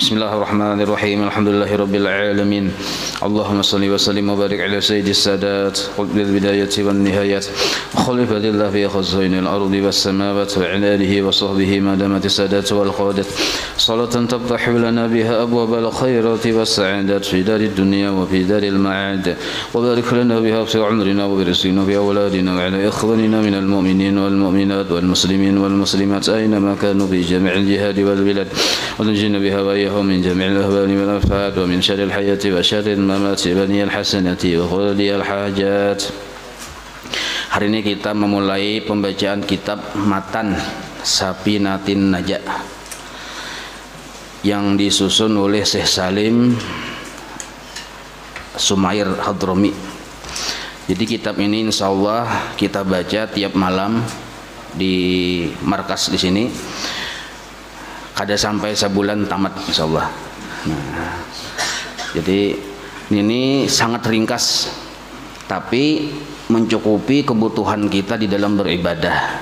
Bismillahirrahmanirrahim. Alhamdulillahirabbil alamin. Allahumma shalli wa sallim wa barik ala sayyidis sadat qutbil bidayati wan nihayat khalifatillah fi khazainil ardi was samawati wa ala alihi wa sahbihi ma damatis sadat wal qadat salatan taftahu lana biha abwabal khairati was sa'adat fi darid dunya wa fi daril ma'ad wa barik lana biha fi umrina wa bi rizqina fi awladina wa ala ikhwanina minal mu'minin wal mu'minat wal muslimin wal muslimat aina ma kanu fi jami'il jihad wal bilad ونجينا بها وإياهم من جميع الأهوال والآفات ومن شر الحياة وشر الممات بني الحسنة وخلدي الحاجات. Hari ini kita memulai pembacaan kitab Matan Safinatin Najah yang disusun oleh Syekh Salim Sumair Hadrami. Jadi kitab ini insya Allah kita baca tiap malam di markas di sini. Kada sampai sebulan tamat insyaallah. Nah, jadi ini sangat ringkas tapi mencukupi kebutuhan kita di dalam beribadah.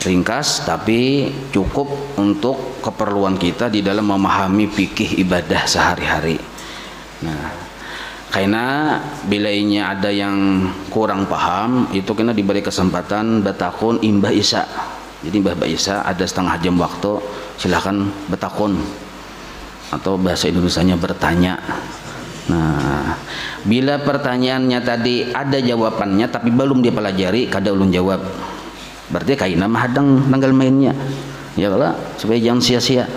Ringkas tapi cukup untuk keperluan kita di dalam memahami fikih ibadah sehari-hari. Nah, karena bila ini ada yang kurang paham, itu kena diberi kesempatan batakun imbah Isa. Jadi Mbah Isa ada setengah jam waktu, silahkan betakun atau bahasa Indonesianya bertanya. Nah, bila pertanyaannya tadi ada jawabannya tapi belum dia pelajari, kada ulun jawab. Berarti kaina mah hadang tanggal mainnya. Ya lah, supaya jangan sia-sia.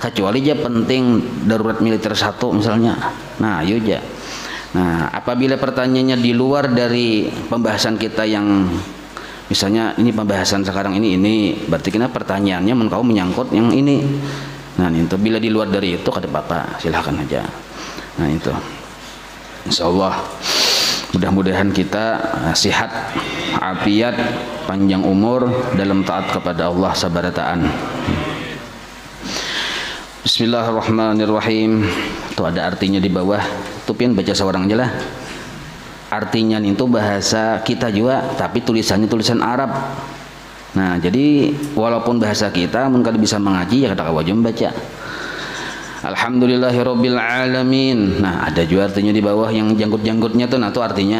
Kecuali aja penting darurat militer satu misalnya. Nah, ayo aja. Nah, apabila pertanyaannya di luar dari pembahasan kita yang misalnya ini pembahasan sekarang ini berarti kena pertanyaannya kau menyangkut yang ini. Nah itu bila di luar dari itu kada apa-apa, silahkan aja. Nah itu insyaallah mudah-mudahan kita sehat, afiat, panjang umur dalam taat kepada Allah sabarataan. Bismillahirrahmanirrahim. Itu ada artinya di bawah. Itu pian baca seorang aja lah. Artinya itu bahasa kita juga tapi tulisannya tulisan Arab. Nah jadi walaupun bahasa kita mungkin bisa mengaji ya kada wajib baca. Alhamdulillahirabbil alamin. Nah ada juga artinya di bawah yang janggut-janggutnya tuh. Nah itu artinya.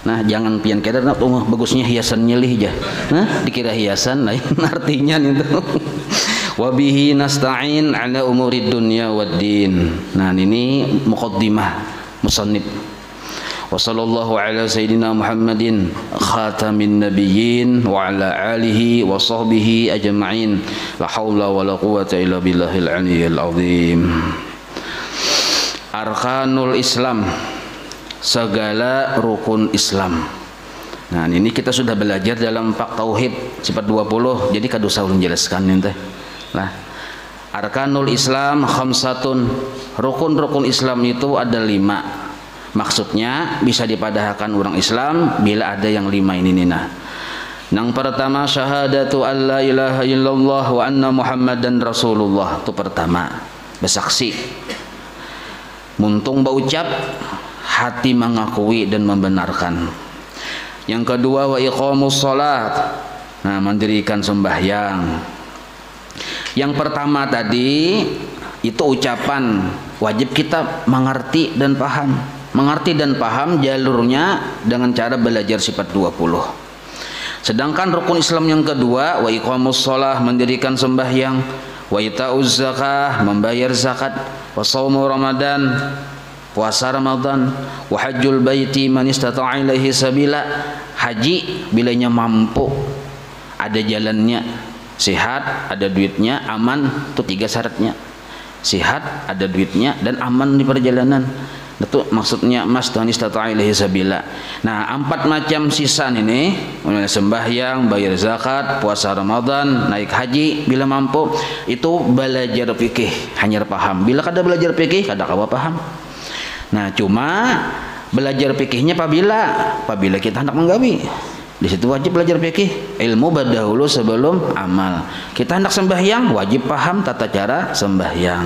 Nah jangan pian keder nah tuh bagusnya hiasan nyelih aja. Nah dikira hiasan lain artinya itu. Wabihi nasta'in ala umurid dunya waddin. Nah ini muqaddimah musannif. Wa sallallahu ala sayyidina Muhammadin khatamin nabiyyin wa ala alihi wa sahbihi ajma'in. La haula wa la quwwata illa billahil aliyyil azim. Arkanul Islam, segala rukun Islam. Nah ini kita sudah belajar dalam Pak Tauhid sifat 20. Jadi kada usah ulun jelaskan ente. Lah Arkanul Islam khamsatun. Rukun-rukun Islam itu ada 5. Maksudnya bisa dipadahkan orang Islam bila ada yang 5 ini nina. Yang pertama syahadatu alla ilaha illallah wa anna muhammadan rasulullah. Itu pertama, bersaksi. Muntung berucap, hati mengakui dan membenarkan. Yang kedua wa iqamus shalat. Nah, mendirikan sembahyang. Yang pertama tadi itu ucapan, wajib kita mengerti dan paham. Mengerti dan paham jalurnya dengan cara belajar sifat 20. Sedangkan rukun Islam yang kedua wa iqamus shalah, mendirikan sembahyang, wa itauz zakah, membayar zakat, wa shaumu ramadan, puasa Ramadan, wa hajjul baiti man istata'a ilaihi sabila, haji bilanya mampu, ada jalannya, sehat, ada duitnya, aman. Itu 3 syaratnya. Sehat, ada duitnya dan aman di perjalanan. Itu maksudnya mastanis tata'a ilaihi sabila. Nah 4 macam sisa ini, sembahyang, bayar zakat, puasa Ramadan, naik haji bila mampu, itu belajar fikih, hanya paham. Bila kada belajar fikih kada kawa paham. Nah cuma belajar fikihnya apabila kita hendak menggawi. Di situ wajib belajar fikih, ilmu berdahulu sebelum amal. Kita hendak sembahyang wajib paham tata cara sembahyang.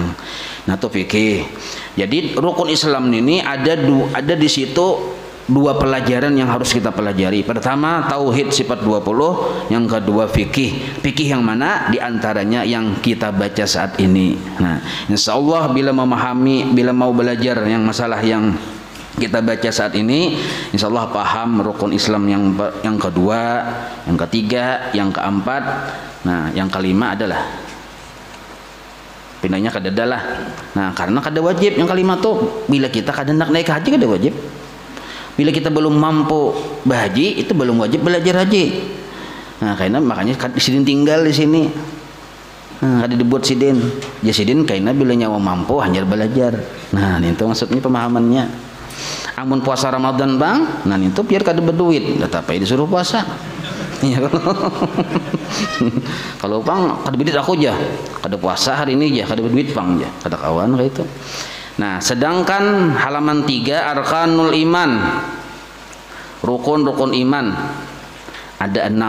Nah itu fikih. Jadi rukun Islam ini ada di situ dua pelajaran yang harus kita pelajari. Pertama tauhid sifat 20, yang kedua fikih. Fikih yang mana? Di antaranya yang kita baca saat ini. Nah, insya Allah bila memahami, bila mau belajar yang masalah yang kita baca saat ini, insya Allah paham rukun Islam yang kedua, yang ketiga, yang keempat. Nah, yang kelima adalah pindahnya kada adalah. Nah, karena kada wajib yang kelima tuh bila kita kada nak naik haji kada wajib. Bila kita belum mampu berhaji itu belum wajib belajar haji. Nah, karena makanya sidin tinggal di sini. Nah, kada dibuat sidin. Ya sidin karena bila nyawa mampu hanya belajar. Nah, itu maksudnya pemahamannya. Amun puasa Ramadan bang, nah itu biar kada berduit, tetapi disuruh puasa. Ya, kalau bang kada berduit aku aja, kada puasa hari ini aja, kada berduit bang aja, kada kawan kayak itu. Nah, sedangkan halaman 3 arkanul iman, rukun-rukun iman ada 6.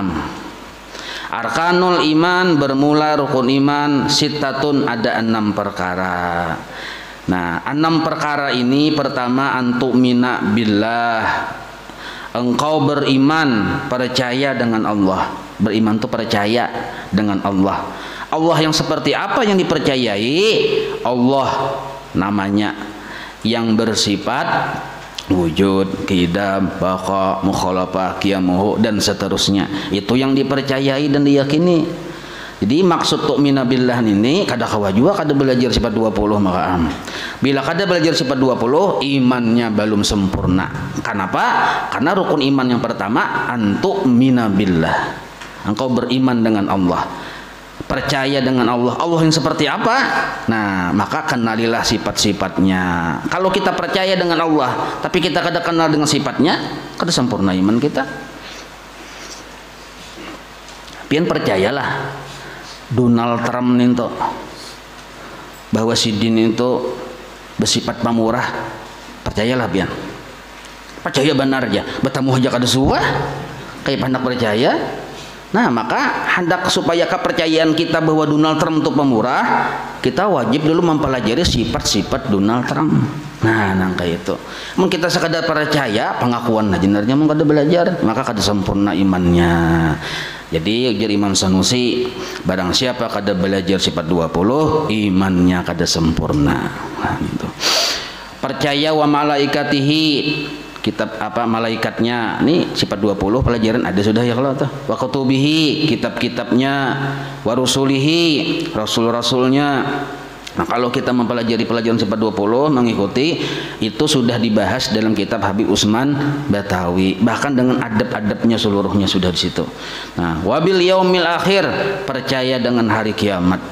Arkanul iman bermula rukun iman sitatun ada 6 perkara. Nah, 6 perkara ini pertama antu'mina billah, engkau beriman, percaya dengan Allah. Beriman itu percaya dengan Allah. Allah yang seperti apa yang dipercayai? Allah namanya yang bersifat wujud, qidam, baqa, mukhalafah, qiyamuhu dan seterusnya. Itu yang dipercayai dan diyakini. Jadi maksud tu'mina billah ini kada kawa juga kada belajar sifat 20 maka bila kada belajar sifat 20 imannya belum sempurna. Kenapa? Karena rukun iman yang pertama antu'mina billah, engkau beriman dengan Allah, percaya dengan Allah. Allah yang seperti apa? Nah, maka kenalilah sifat-sifatnya. Kalau kita percaya dengan Allah tapi kita kada kenal dengan sifatnya, kada sempurna iman kita. Pian percayalah Donald Trump itu bahwa si din itu bersifat pemurah, percayalah pian. Percaya benar aja, bertamu aja kada suah kayak pandak percaya. Nah, maka hendak supaya kepercayaan kita bahwa Donald Trump itu pemurah, kita wajib dulu mempelajari sifat-sifat Donald Trump. Nah, nangka itu. Mun kita sekadar percaya, pengakuan jenarnya mun kada belajar, maka kada sempurna imannya. Jadi ujar Imam Sanusi, barang siapa kada belajar sifat 20, imannya kada sempurna. Nah, gitu. Percaya wa malaikatihi, kitab apa malaikatnya. Nih sifat 20 pelajaran ada sudah ya kalau tuh. Wa kutubihi, kitab-kitabnya, wa rusulihi, rasul-rasulnya. Nah, kalau kita mempelajari pelajaran sifat 20 mengikuti itu sudah dibahas dalam kitab Habib Usman Batawi, bahkan dengan adab-adabnya seluruhnya sudah di situ. Nah, wabil yaumil akhir, percaya dengan hari kiamat.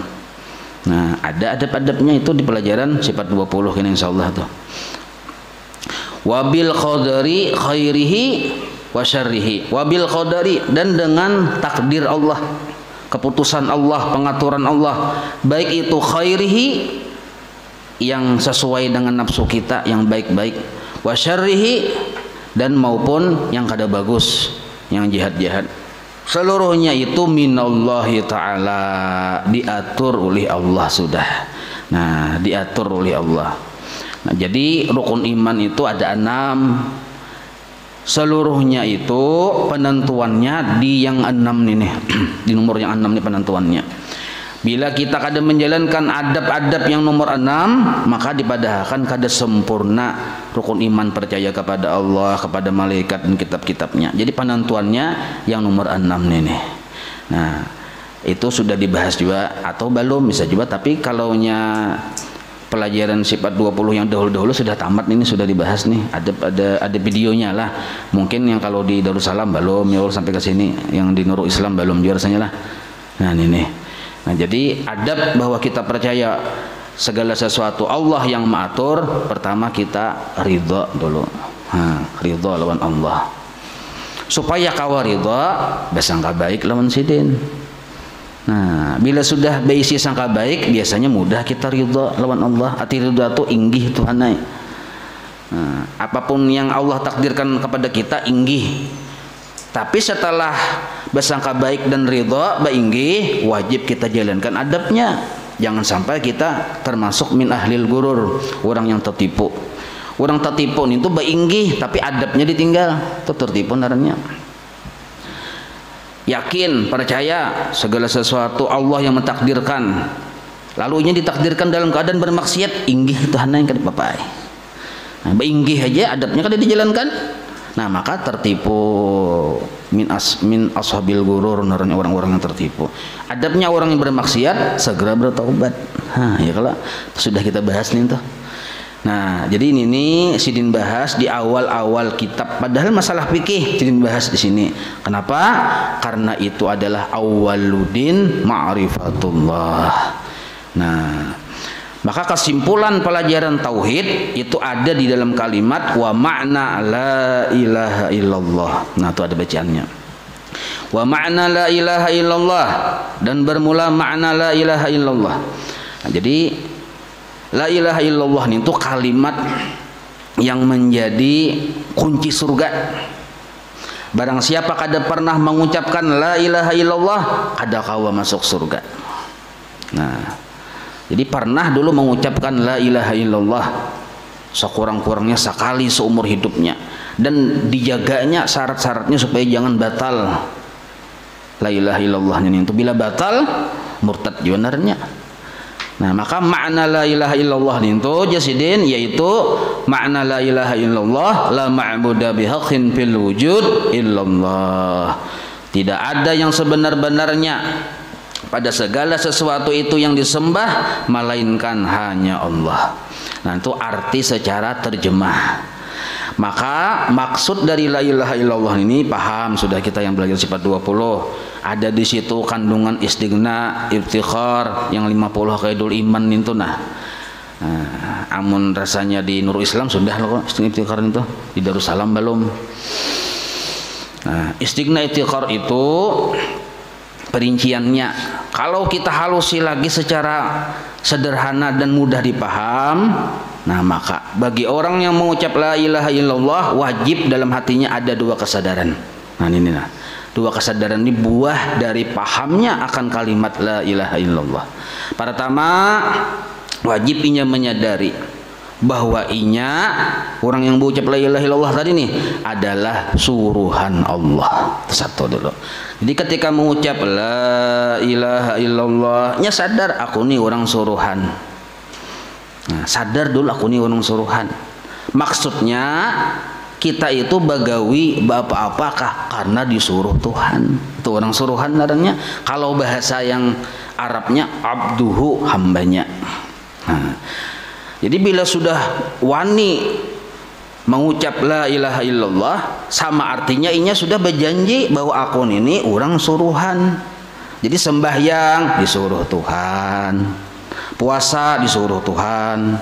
Nah, ada adab-adabnya itu di pelajaran sifat 20 ini insyaallah tuh. Wabil qadari khairihi wa syarrihi, wabil qadari dan dengan takdir Allah, keputusan Allah, pengaturan Allah, baik itu khairihi yang sesuai dengan nafsu kita yang baik-baik, wa syarrihi dan maupun yang kada bagus, yang jahat-jahat. Seluruhnya itu minallahi ta'ala, diatur oleh Allah sudah. Nah, diatur oleh Allah. Nah, jadi rukun iman itu ada 6. Seluruhnya itu penentuannya di yang 6 ini di nomor yang 6 ini penentuannya. Bila kita kada menjalankan adab-adab yang nomor 6, maka dipadahkan kada sempurna rukun iman percaya kepada Allah, kepada malaikat dan kitab-kitabnya. Jadi penentuannya yang nomor 6 ini. Nah, itu sudah dibahas juga atau belum bisa juga, tapi kalaunya pelajaran sifat 20 yang dahulu-dahulu sudah tamat, ini sudah dibahas nih, ada videonya lah. Mungkin yang kalau di Darussalam belum ya sampai ke sini, yang di Nurul Islam belum juga rasanya lah. Nah, ini. Nah, jadi adab bahwa kita percaya segala sesuatu Allah yang mengatur, pertama kita ridha dulu. Ridha lawan Allah. Supaya kawa ridha, bersangka baik lawan sidin. Nah, bila sudah berisi sangka baik, biasanya mudah kita ridha lawan Allah. Ati ridha itu inggih Tuhanai. Nah, apapun yang Allah takdirkan kepada kita inggih. Tapi setelah bersangka baik dan ridha bainggih, wajib kita jalankan adabnya. Jangan sampai kita termasuk min ahlil gurur, orang yang tertipu. Orang tertipu itu bainggih tapi adabnya ditinggal, itu tertipu naranya. Yakin, percaya segala sesuatu Allah yang mentakdirkan, lalu ini ditakdirkan dalam keadaan bermaksiat, inggih itu hana yang kada papai. Nah, bainggih aja adabnya kada dijalankan, nah maka tertipu. Min ashabil gurur, orang-orang yang tertipu. Adabnya orang yang bermaksiat segera bertaubat. Ya kalau sudah kita bahas nih tuh. Nah, jadi ini Sidin bahas di awal-awal kitab. Padahal masalah fikih Sidin bahas di sini. Kenapa? Karena itu adalah awwaluddin ma'rifatullah. Nah, maka kesimpulan pelajaran tauhid itu ada di dalam kalimat wa ma'na la ilaha illallah. Nah, itu ada bacaannya. Wa ma'na la ilaha illallah, dan bermula makna la ilaha illallah. Nah, jadi la ilaha illallah itu kalimat yang menjadi kunci surga. Barang siapa kada pernah mengucapkan la ilaha illallah, kada kawa masuk surga. Nah, jadi pernah dulu mengucapkan la ilaha illallah sekurang-kurangnya sekali seumur hidupnya, dan dijaganya syarat-syaratnya supaya jangan batal la ilaha illallahnya itu. Bila batal murtad sebenarnya. Nah, maka makna la ilaha illallah itu jasidin, yaitu makna la ilaha illallah la ma'budu bihaqqin fil wujud illallah. Tidak ada yang sebenar-benarnya pada segala sesuatu itu yang disembah melainkan hanya Allah. Nah, itu arti secara terjemah. Maka maksud dari la ilaha illallah ini paham sudah kita yang belajar sifat 20. Ada di situ kandungan istighna, iftikhar yang 50 qaidul iman itu amun rasanya di Nurul Islam sudah loh iftikhar itu, di Darussalam belum. Nah, istighna iftikhar itu perinciannya kalau kita halusi lagi secara sederhana dan mudah dipaham. Nah, maka bagi orang yang mengucap la ilaha illallah wajib dalam hatinya ada dua kesadaran. Nah, ini dua kesadaran ini buah dari pahamnya akan kalimat la ilaha illallah. Pertama, wajib inya menyadari bahwa inya orang yang mengucap la ilaha illallah tadi nih adalah suruhan Allah. Satu dulu. Jadi ketika mengucap la ilaha illallah, nya sadar aku nih orang suruhan. Nah, sadar dulu aku nih orang suruhan. Maksudnya kita itu bagawi apa-apakah karena disuruh Tuhan. Itu orang suruhan namanya. Kalau bahasa yang Arabnya abduhu, hambanya. Nah, jadi bila sudah wani mengucap la ilaha illallah, sama artinya inya sudah berjanji bahwa aku ini orang suruhan. Jadi sembahyang disuruh Tuhan, puasa disuruh Tuhan,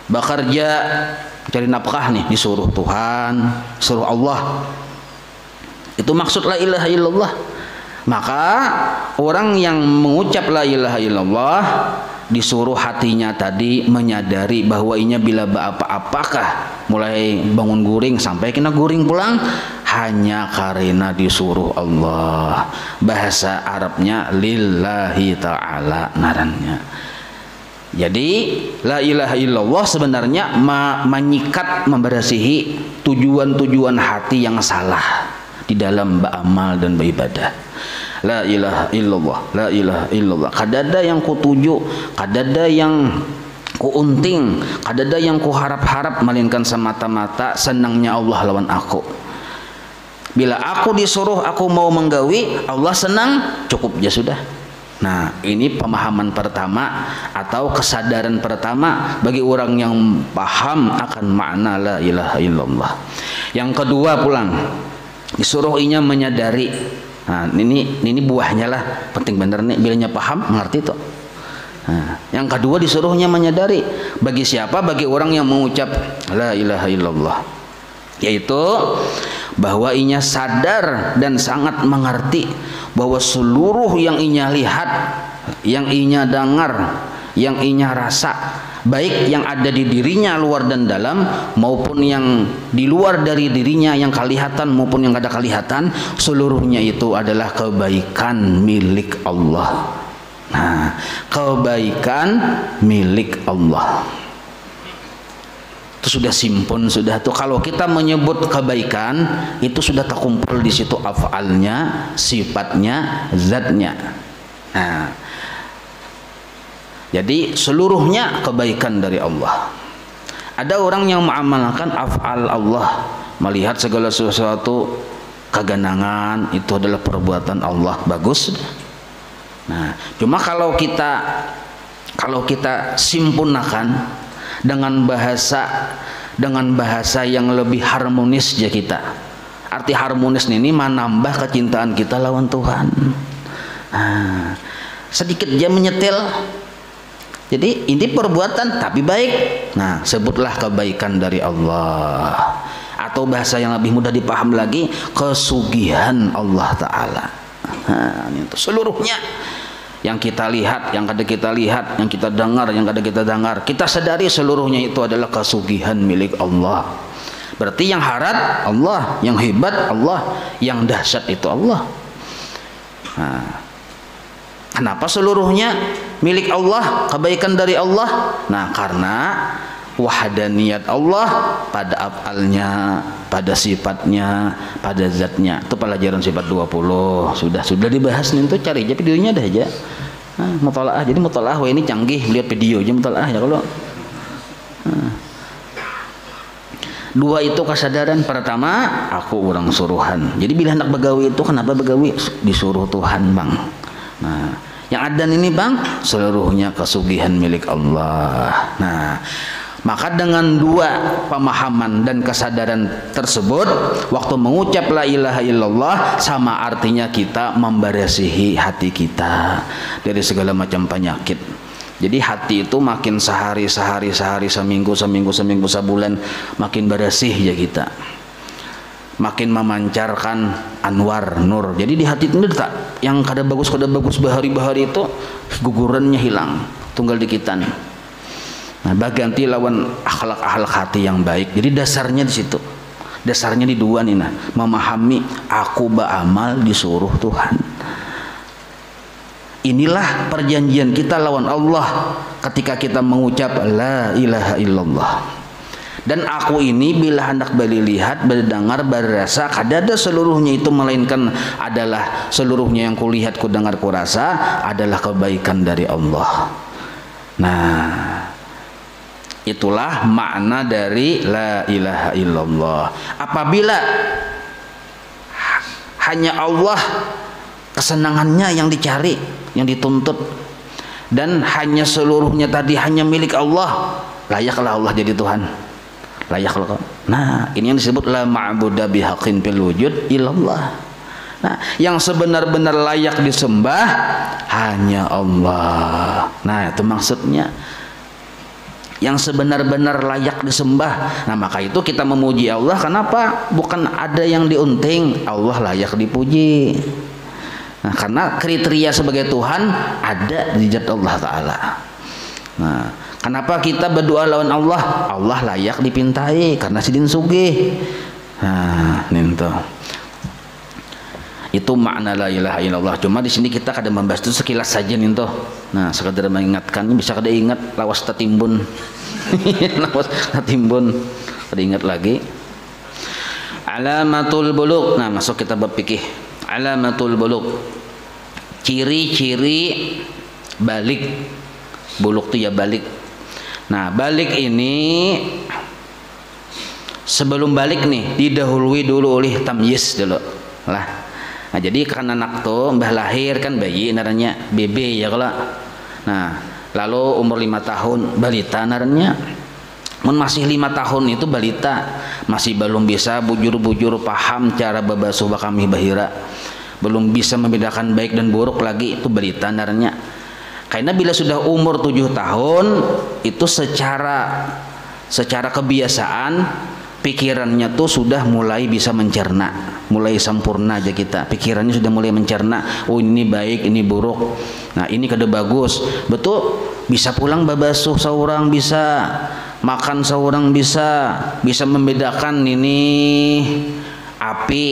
bekerja cari nafkah nih disuruh Tuhan, suruh Allah. Itu maksud la ilaha illallah. Maka orang yang mengucap la ilaha illallah disuruh hatinya tadi menyadari bahwa inya bila apa-apakah mulai bangun guring sampai kena guring pulang hanya karena disuruh Allah. Bahasa Arabnya lillahi ta'ala narannya. Jadi la ilaha illallah sebenarnya menyikat, memberasihi tujuan-tujuan hati yang salah di dalam beramal dan beribadah. La ilaha illallah, la ilaha illallah. Kadada yang kutuju, kadada yang kuunting, kadada yang kuharap-harap, melainkan semata-mata senangnya Allah lawan aku. Bila aku disuruh aku mau menggawi, Allah senang, cukup ya sudah. Nah, ini pemahaman pertama atau kesadaran pertama bagi orang yang paham akan makna la ilaha illallah. Yang kedua pulang disuruh inya menyadari. Nah, ini buahnya lah, penting bener nih bilanya paham mengerti tuh. Nah, yang kedua disuruhnya menyadari. Bagi siapa? Bagi orang yang mengucap la ilaha illallah, yaitu bahwa inya sadar dan sangat mengerti bahwa seluruh yang inya lihat, yang inya dengar, yang inya rasa, baik yang ada di dirinya luar dan dalam maupun yang di luar dari dirinya yang kelihatan maupun yang kada kelihatan, seluruhnya itu adalah kebaikan milik Allah. Nah, kebaikan milik Allah. itu sudah simpun, sudah tuh. Kalau kita menyebut kebaikan itu sudah terkumpul di situ af'alnya, sifatnya, zatnya. Nah, jadi seluruhnya kebaikan dari Allah. Ada orang yang mengamalkan af'al Allah, melihat segala sesuatu keganangan itu adalah perbuatan Allah, bagus. Nah, cuma kalau kita simpunakan dengan bahasa yang lebih harmonis ya kita. Arti harmonis ini menambah kecintaan kita lawan Tuhan. Nah, sedikit dia menyetel. Jadi ini perbuatan tapi baik. Nah, sebutlah kebaikan dari Allah. Atau bahasa yang lebih mudah dipaham lagi, kesugihan Allah Ta'ala. Nah, itu seluruhnya. Yang kita lihat, yang kada kita lihat, yang kita dengar, yang kada kita dengar, kita sadari seluruhnya itu adalah kesugihan milik Allah. Berarti yang harat Allah, yang hebat Allah, yang dahsyat itu Allah. Nah, kenapa seluruhnya milik Allah, kebaikan dari Allah? Nah, karena wahdaniyat Allah pada af'alnya, pada sifatnya, pada zatnya. Itu pelajaran sifat 20. Sudah dibahas nih, itu cari aja videonya dah aja. Nah, mutalaah. Jadi mutalaah ini canggih, lihat video aja mutalaah ya kalau. Nah. Dua itu kesadaran. Pertama, aku orang suruhan. Jadi bila hendak begawi itu kenapa begawi? Disuruh Tuhan, Bang. Nah, yang ada ini, Bang, seluruhnya kesugihan milik Allah. Nah, maka dengan dua pemahaman dan kesadaran tersebut, waktu mengucap la ilaha illallah sama artinya kita membersihi hati kita dari segala macam penyakit. Jadi hati itu makin sehari, seminggu, sebulan makin bersih ya kita. Makin memancarkan anwar, nur. Jadi di hati itu tak yang kada bagus bahari-bahari itu gugurannya hilang, tunggal dikitan. Nah, baganti lawan akhlak hati yang baik. Jadi dasarnya di situ. Dasarnya di dua nih, nah, memahami aku beramal disuruh Tuhan. Inilah perjanjian kita lawan Allah ketika kita mengucap la ilaha illallah. Dan aku ini bila hendak beli lihat, berdengar, berrasa, kadada seluruhnya itu melainkan adalah seluruhnya yang kulihat, kudengar, kurasa adalah kebaikan dari Allah. Nah, itulah makna dari la ilaha illallah. Apabila hanya Allah kesenangannya yang dicari, yang dituntut, dan hanya seluruhnya tadi hanya milik Allah, layaklah Allah jadi Tuhan. Layaklah. Nah, ini yang disebut la ma'budu bihaqqin fil wujud illallah. Nah, yang sebenar-benar layak disembah hanya Allah. Nah, itu maksudnya. Yang sebenar-benar layak disembah. Nah, maka itu kita memuji Allah. Kenapa? Bukan ada yang diunting, Allah layak dipuji. Nah, karena kriteria sebagai Tuhan ada di zat Allah Ta'ala. Nah, kenapa kita berdoa lawan Allah? Allah layak dipintai karena sidin sugih. Nah, ninto. Itu makna la ilaha illallah. Cuma di sini kita kadang membahas itu sekilas saja ninto. Nah, sekedar mengingatkan, bisa kada ingat lawas tatimbun. Lawas tatimbun. Kada ingat lagi. Alamatul bulugh. Nah, masuk kita bab fikih. Alamatul bulugh. Ciri-ciri balik. Bulugh itu ya balik. Nah, balik ini sebelum balik nih didahului dulu oleh tamyiz dulu lah. Nah, jadi kan anak tuh mbah lahir kan bayi naranya bebe ya kalau. Nah, lalu umur 5 tahun balita naranya. Mun masih 5 tahun itu balita, masih belum bisa bujur-bujur paham cara babasuh bakami bahira. Belum bisa membedakan baik dan buruk lagi, itu balita naranya. Karena bila sudah umur 7 tahun itu secara kebiasaan pikirannya tuh sudah mulai bisa mencerna, mulai sempurna aja kita. Pikirannya sudah mulai mencerna, oh ini baik, ini buruk. Nah, ini kada bagus. Betul, bisa pulang babasuh seorang, bisa makan seorang, bisa membedakan ini api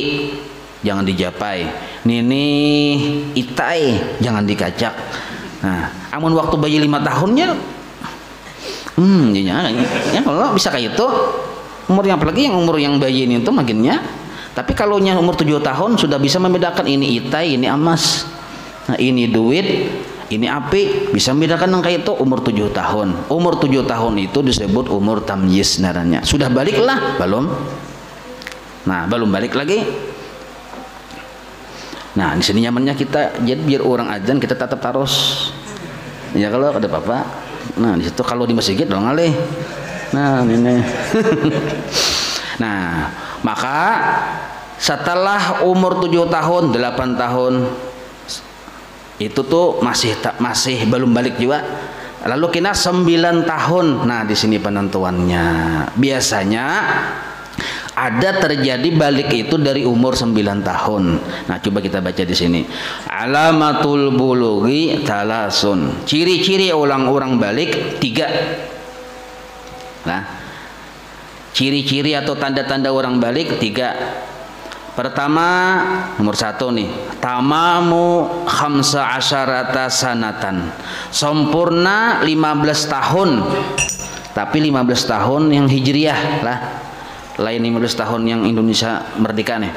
jangan dijapai, ini itai jangan dikacak. Nah, amun waktu bayi 5 tahunnya ya kalau bisa kayak itu umur yang apalagi yang umur yang bayi ini itu makinnya. Tapi kalau nya umur 7 tahun sudah bisa membedakan ini itai, ini emas, nah ini duit, ini api, bisa membedakan yang kayak itu umur 7 tahun. Umur 7 tahun itu disebut umur tamyiz naranya. Sudah baliklah belum? Nah belum balik lagi. Nah di sini nyamannya kita, jadi biar orang azan kita tetap taros. Ya kalau ada apa-apa. Nah di situ kalau di masjid dong alih. Nah ini. Nah maka setelah umur 7 tahun 8 tahun itu tuh masih belum balik juga. Lalu kena 9 tahun. Nah di sini penentuannya biasanya ada terjadi balik itu dari umur 9 tahun. Nah, coba kita baca di sini. Alamatul bulughi talasun. Ciri-ciri orang balik 3. Nah, ciri-ciri atau tanda-tanda orang balik 3. Pertama, nomor 1 nih. Tamamu khamsa asyarata sanatan. Sempurna 15 tahun. Tapi 15 tahun yang hijriyah lah. Lain 15 tahun yang Indonesia merdeka nih.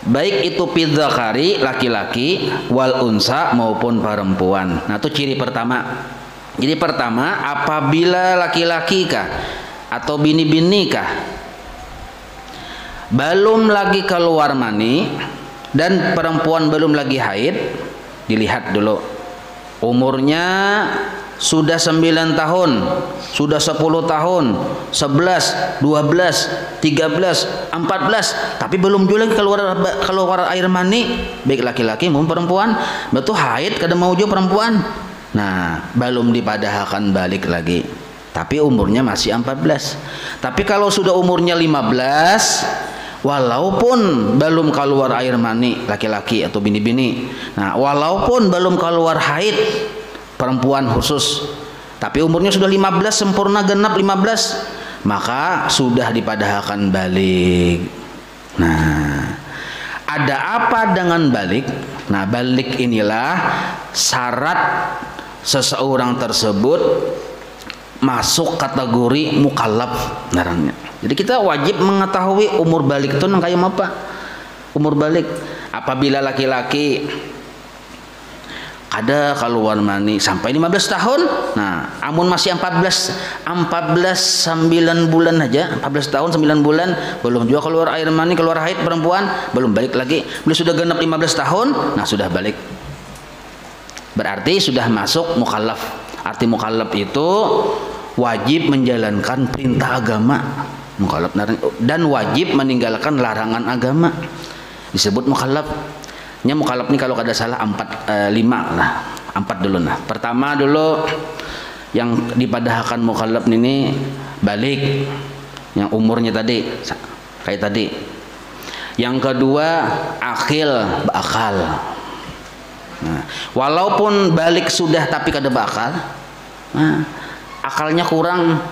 Baik itu pidzakari laki-laki wal unsa maupun perempuan. Nah itu ciri pertama. Jadi pertama, apabila laki-laki kah atau bini-bini kah belum lagi keluar mani dan perempuan belum lagi haid, dilihat dulu umurnya sudah 9 tahun, sudah 10 tahun, 11, 12, 13, 14, tapi belum juga keluar air mani, baik laki-laki maupun perempuan, betul haid kada mau juga perempuan. Nah, belum dipadahkan balik lagi. Tapi umurnya masih 14. Tapi kalau sudah umurnya 15, walaupun belum keluar air mani laki-laki atau bini-bini, nah walaupun belum keluar haid perempuan khusus, tapi umurnya sudah 15, sempurna genap 15, maka sudah dipadahkan balik. Nah, ada apa dengan balik? Nah, balik inilah syarat seseorang tersebut masuk kategori mukallaf namanya. Jadi kita wajib mengetahui umur balik itu kayak apa. Umur balik apabila laki-laki ada keluar mani sampai 15 tahun. Nah, amun masih 14 9 bulan aja, 14 tahun 9 bulan belum juga keluar air mani, keluar haid perempuan, belum balik lagi. Belum sudah genap 15 tahun, nah sudah balik. Berarti sudah masuk mukallaf. Arti mukallaf itu wajib menjalankan perintah agama, mukallaf, dan wajib meninggalkan larangan agama. Disebut mukallaf. Nya mukallaf ini kalau kada salah 5 lah. 4 dulu nah. Pertama dulu yang dipadahkan mukallaf ini balik, yang umurnya tadi kayak tadi. Yang kedua akil, bakal. Nah, walaupun balik sudah tapi kada bakal, nah, akalnya kurang,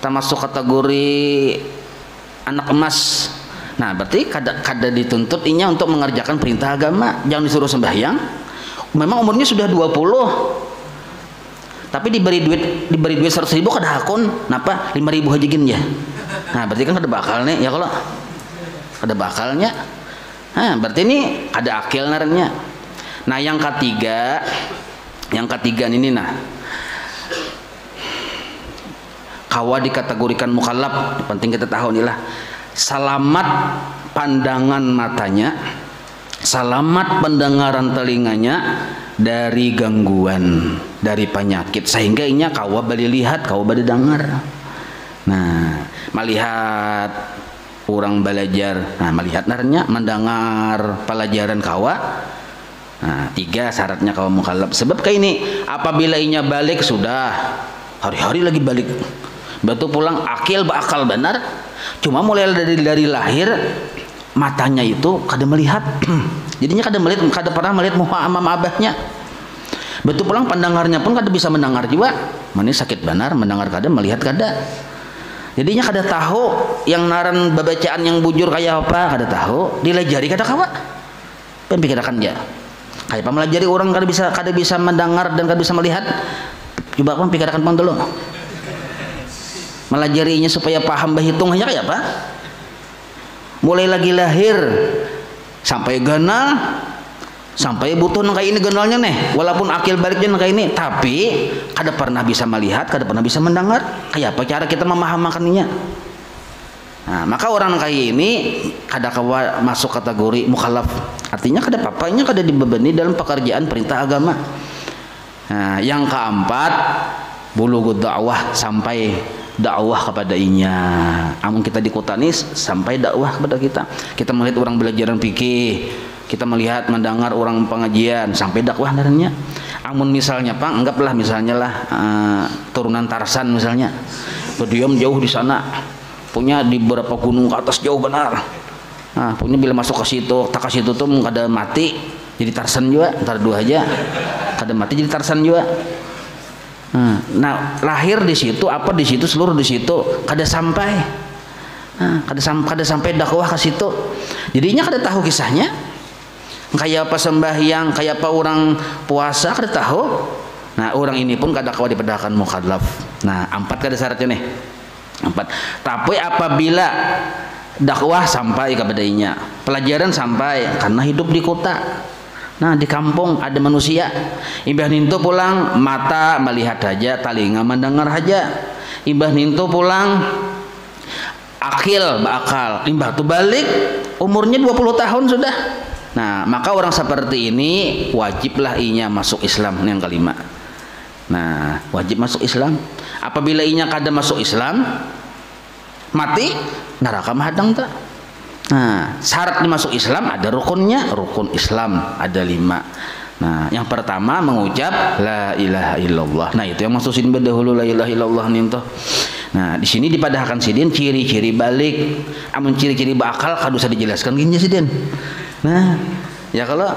termasuk kategori anak emas. Nah, berarti kada dituntut inya untuk mengerjakan perintah agama, jangan disuruh sembahyang. Memang umurnya sudah 20. Tapi diberi duit 100.000 kada hakun, napa 5.000 aja gin ya. Nah, berarti kan kada bakal nih ya kalau kada bakalnya. Nah, berarti ini ada akil narenya. Nah, yang ketiga ini nah. Kawa dikategorikan mukallaf, penting kita tahu nih lah. Selamat pandangan matanya, selamat pendengaran telinganya dari gangguan, dari penyakit, sehingga inya kawa bali lihat, kawa bali dengar. Nah, melihat orang belajar, nah melihat narnya, mendengar pelajaran kawa. Nah, 3 syaratnya kawa mukallaf. Sebab kayak ini, apabila inya balik sudah hari-hari lagi balik, betul pulang akil bakal benar. Cuma mulai dari lahir matanya itu kada melihat. Jadinya kada pernah melihat muka amam abahnya. Betul pulang pendengarnya pun kada bisa mendengar juga. Mana sakit benar mendengar kada, melihat kada. Jadinya kada tahu yang naran babacaan yang bujur kayak apa, kada tahu. Dilajari kada kawa. Pemikirakan dia. Kayak apa melajari orang kada bisa mendengar dan kada bisa melihat. Coba pun pikirkan pang dulu. Melajarinya supaya paham berhitung aja kayak apa? Mulai lagi lahir sampai ganal, sampai butuh kayak ini ganalnya nih, walaupun akil baliknya kayak ini, tapi kada pernah bisa melihat, kada pernah bisa mendengar. Kayak apa cara kita memahamikannya? Nah, maka orang kayak ini kada kawa masuk kategori mukallaf. Artinya kada papanya kada dibebani dalam pekerjaan perintah agama. Nah, yang keempat, bulughud dakwah, sampai dakwah kepada inya. Amun kita di kota nih sampai dakwah kepada kita. Kita melihat orang belajaran fikih, kita melihat mendengar orang pengajian, sampai dakwah darahnya. Amun misalnya Pak, anggaplah misalnya lah turunan Tarsan misalnya, berdiam jauh di sana, punya di beberapa gunung ke atas jauh benar. Nah, punya bila masuk ke situ, tak ke situ tuh kada mati jadi Tarsan juga, ntar dua aja, kada mati jadi Tarsan juga. Nah, lahir di situ, apa di situ, seluruh di situ, kada sampai, kada sampai dakwah ke situ. Jadinya kada tahu kisahnya. Kayak apa sembahyang, kayak apa orang puasa, kada tahu. Nah, orang ini pun kada kawa dipedahkan mukallaf. Nah, 4 kada syaratnya nih. 4. Tapi apabila dakwah sampai kepadanya, pelajaran sampai, karena hidup di kota. Nah, di kampung ada manusia. Imbah nintu pulang, mata melihat aja, telinga mendengar aja. Imbah nintu pulang, akil bakal. Imbah tu balik, umurnya 20 tahun sudah. Nah, maka orang seperti ini wajiblah inya masuk Islam. Ini yang kelima. Nah, wajib masuk Islam. Apabila inya kada masuk Islam, mati neraka mahadang tak. Nah, syarat dimasuk Islam ada rukunnya, rukun Islam ada 5. Nah, yang pertama mengucap la ilaha illallah. Nah, itu yang masuk sidin dahulu la ilaha illallah nih toh. Nah, di sini dipadahkan sidin ciri-ciri balik. Amun ciri-ciri bakal kada usah dijelaskan gini sidin. Nah, ya kalau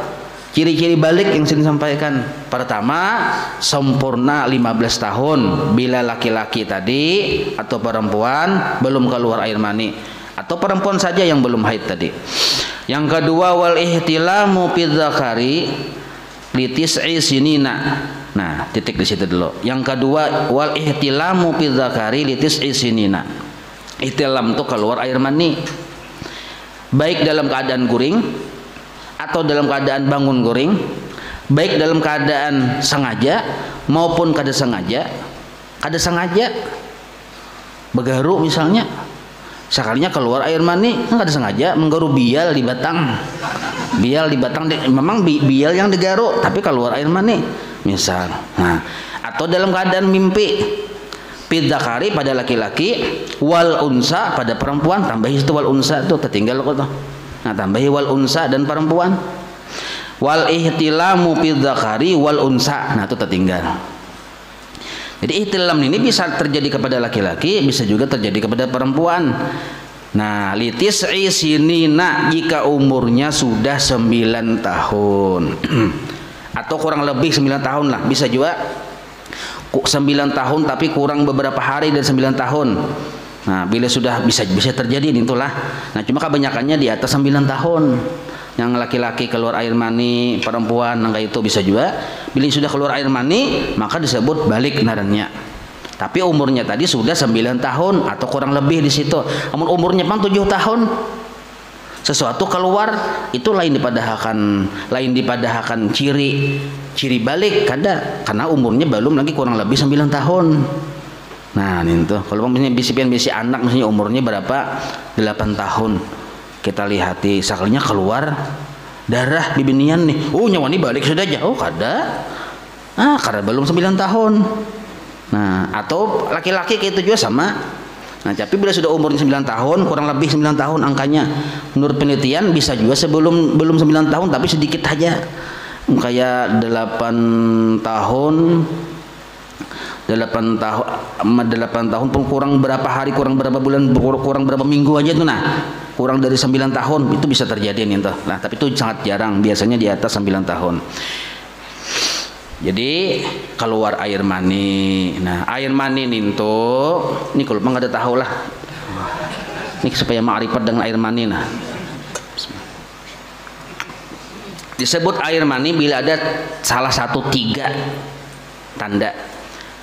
ciri-ciri balik yang sidin sampaikan, pertama sempurna 15 tahun bila laki-laki tadi atau perempuan belum keluar air mani, atau perempuan saja yang belum haid tadi. Yang kedua wal ihtilamu bidzakari litis'i sinina. Nah, titik di situ dulu. Yang kedua wal ihtilamu bidzakari litis'i sinina. Ihtilam itu keluar air mani baik dalam keadaan guring atau dalam keadaan bangun guring, baik dalam keadaan sengaja maupun kada sengaja. Kada sengaja begaru misalnya, sekalinya keluar air mani, nggak ada sengaja menggaru bial di batang, memang bial yang digaru tapi keluar air mani misal. Nah, atau dalam keadaan mimpi, pidzakari pada laki-laki, wal unsa pada perempuan, tambahi itu wal unsa tuh tertinggal kok tuh. Nah, tambahi wal unsa dan perempuan, wal ihtilamu pidzakari wal unsa, nah itu tertinggal. Jadi ihtilam ini bisa terjadi kepada laki-laki, bisa juga terjadi kepada perempuan. Nah, litis'i sinina jika umurnya sudah 9 tahun atau kurang lebih 9 tahun lah, bisa juga 9 tahun tapi kurang beberapa hari dari 9 tahun. Nah, bila sudah bisa terjadi itulah. Nah, cuma kebanyakannya di atas 9 tahun. Yang laki-laki keluar air mani, perempuan angka itu bisa juga. Bila sudah keluar air mani, maka disebut balik narannya. Tapi umurnya tadi sudah 9 tahun atau kurang lebih di situ. Namun umurnya 7 tahun. Sesuatu keluar itu lain dipadahkan ciri balik kada, karena umurnya belum lagi kurang lebih 9 tahun. Nah, ini tuh kalau bisi anak misalnya umurnya berapa? 8 tahun. Kita lihati sakalinya keluar darah di binian nih. Oh, nyawa ini balik sudah jauh kada. Karena belum 9 tahun. Nah, atau laki-laki kayak itu juga sama. Nah, tapi bila sudah umurnya 9 tahun, kurang lebih 9 tahun angkanya. Menurut penelitian bisa juga belum 9 tahun tapi sedikit aja. Kayak 8 tahun pun kurang berapa hari, kurang berapa bulan, kurang berapa minggu aja tuh. Nah, kurang dari 9 tahun itu bisa terjadi nih tuh. Nah, tapi itu sangat jarang, biasanya di atas 9 tahun. Jadi keluar air mani. Nah, air mani nih tuh, ini kalau nggak ada tahu lah. Ini supaya ma'rifat dengan air mani. Nah, disebut air mani bila ada salah satu 3 tanda.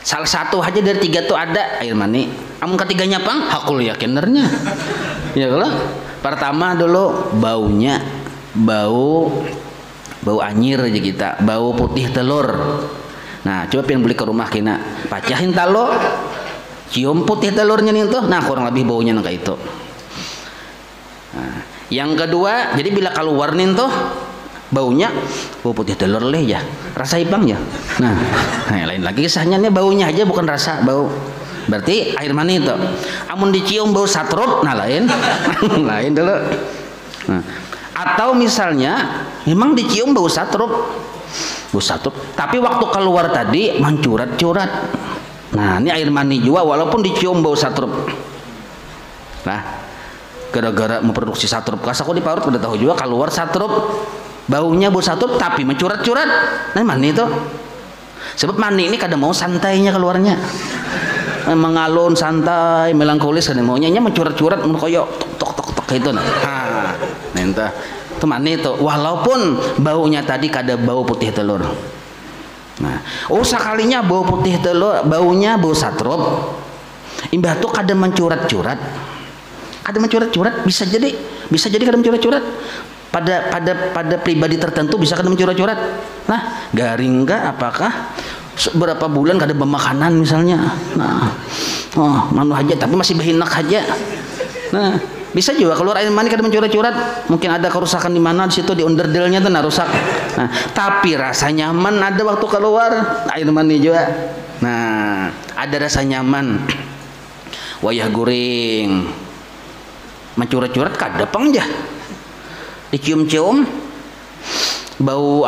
salah satu aja dari 3 tuh ada air mani. Amun ketiganya pang hakul yakinernya. Ya kalau pertama dulu baunya, bau anyir aja kita, bau putih telur. Nah coba pengen beli ke rumah kina pacahin talo, cium putih telurnya nih tuh, nah kurang lebih baunya kayak itu. Nah, yang kedua, jadi bila keluar nih tuh baunya bau putih telur leh ya, rasa ibang ya. Nah lain lagi kisahnya nih, baunya aja bukan rasa, bau. Berarti air mani itu. Amun dicium bau satrup, nah lain, lain dulu. Nah, atau misalnya memang dicium bau satrup, tapi waktu keluar tadi mencurat-curat. Nah ini air mani juga walaupun dicium bau satrup. Nah gara-gara memproduksi satrup, kasaku di parut udah tahu juga keluar satrup, baunya bau satrup tapi mencurat-curat. Nah mani itu, sebab mani ini kadang mau santainya keluarnya, mengalun santai melankolis, kadang maunya mencurat-curat menkoyok tok tok tok itu. Nah entah itu mani itu walaupun baunya tadi kada bau putih telur. Nah sekalinya bau putih telur, baunya bau satrup, imbah tuh kada mencurat-curat. Ada mencurat-curat, bisa jadi kada mencurat-curat. Pada pribadi tertentu bisa kada mencurat-curat. Nah, garing enggak apakah berapa bulan kada bermakanan misalnya. Nah, manu aja tapi masih behinak aja. Nah, bisa juga keluar air mani kada mencurat-curat. Mungkin ada kerusakan di mana di situ, di underdelnya tuh rusak. Nah, tapi rasa nyaman ada waktu keluar air mani juga. Nah, ada rasa nyaman. Wayah guring mencurat-curat kada pang aja, dicium-cium bau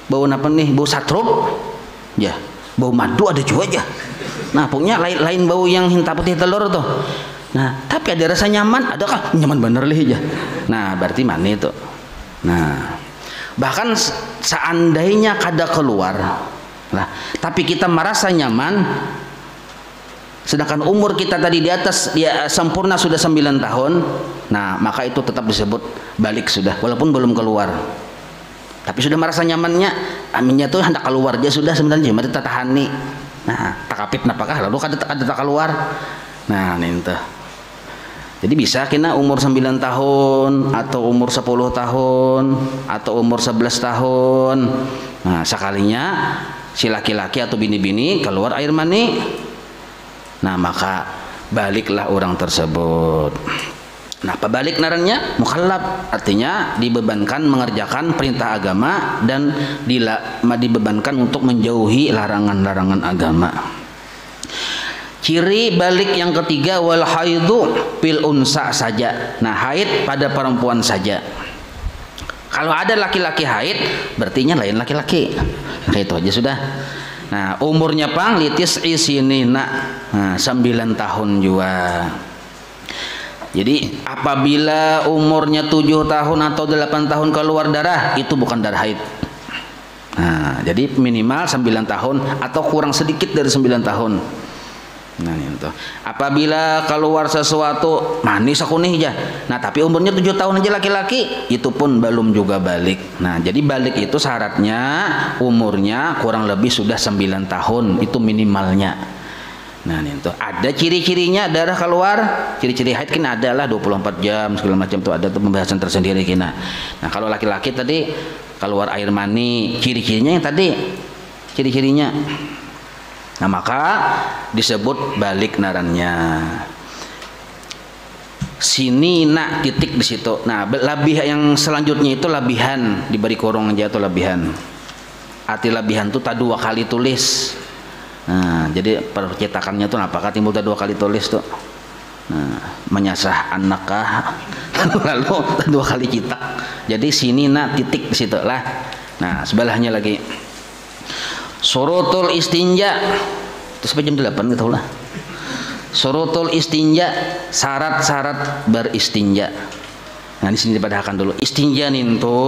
bau apa nih, bau satrup ya, bau madu ada juga aja. Nah pokoknya lain bau yang hinta putih telur tuh. Nah tapi ada rasa nyaman, adakah nyaman bener lih aja. Nah berarti mana itu. Nah bahkan seandainya kada keluar lah tapi kita merasa nyaman, sedangkan umur kita tadi di atas ya sempurna sudah 9 tahun, nah maka itu tetap disebut balik sudah walaupun belum keluar, tapi sudah merasa nyamannya, aminnya tuh hendak keluar dia sudah sebenarnya cuma kita tahani. Nah takapit napakah lalu kada tak keluar. Nah itu jadi bisa kena umur 9 tahun atau umur 10 tahun atau umur 11 tahun. Nah sekalinya si laki-laki atau bini-bini keluar air mani, nah maka baliklah orang tersebut. Nah apa balik narangnya? Mukallaf, artinya dibebankan mengerjakan perintah agama dan dibebankan untuk menjauhi larangan-larangan agama. Ciri balik yang ketiga, wal haidu fil unsa saja. Nah haid pada perempuan saja. Kalau ada laki-laki haid berartinya lain laki-laki. Nah itu aja sudah. Nah umurnya pang litis isinina, nah 9 tahun juga. Jadi apabila umurnya 7 tahun atau 8 tahun keluar darah, itu bukan darah haid. Nah jadi minimal 9 tahun atau kurang sedikit dari 9 tahun. Nah itu apabila keluar sesuatu manis aku nih ya, nah tapi umurnya 7 tahun aja laki-laki, itu pun belum juga balik. Nah jadi balik itu syaratnya umurnya kurang lebih sudah 9 tahun, itu minimalnya. Nah itu ada ciri-cirinya darah keluar, ciri-ciri haid kena adalah 24 jam segala macam tuh ada tuh pembahasan tersendiri kena. Nah kalau laki-laki tadi keluar air mani, ciri-cirinya yang tadi ciri-cirinya. Nah maka disebut balik narannya. Sini nak titik di situ. Nah labih yang selanjutnya itu labihan, diberi kurung aja atau labihan. Arti labihan itu tak 2 kali tulis. Nah jadi percetakannya tuh apakah timbul tak 2 kali tulis tuh. Nah menyasah anakkah lalu 2 kali cetak. Jadi sini nak titik di situ lah. Nah sebelahnya lagi. Surutul istinja itu sampai jam 8 gitu lah. Surutul istinja, syarat-syarat beristinja. Nah di sini dipadahkan dulu. Istinja itu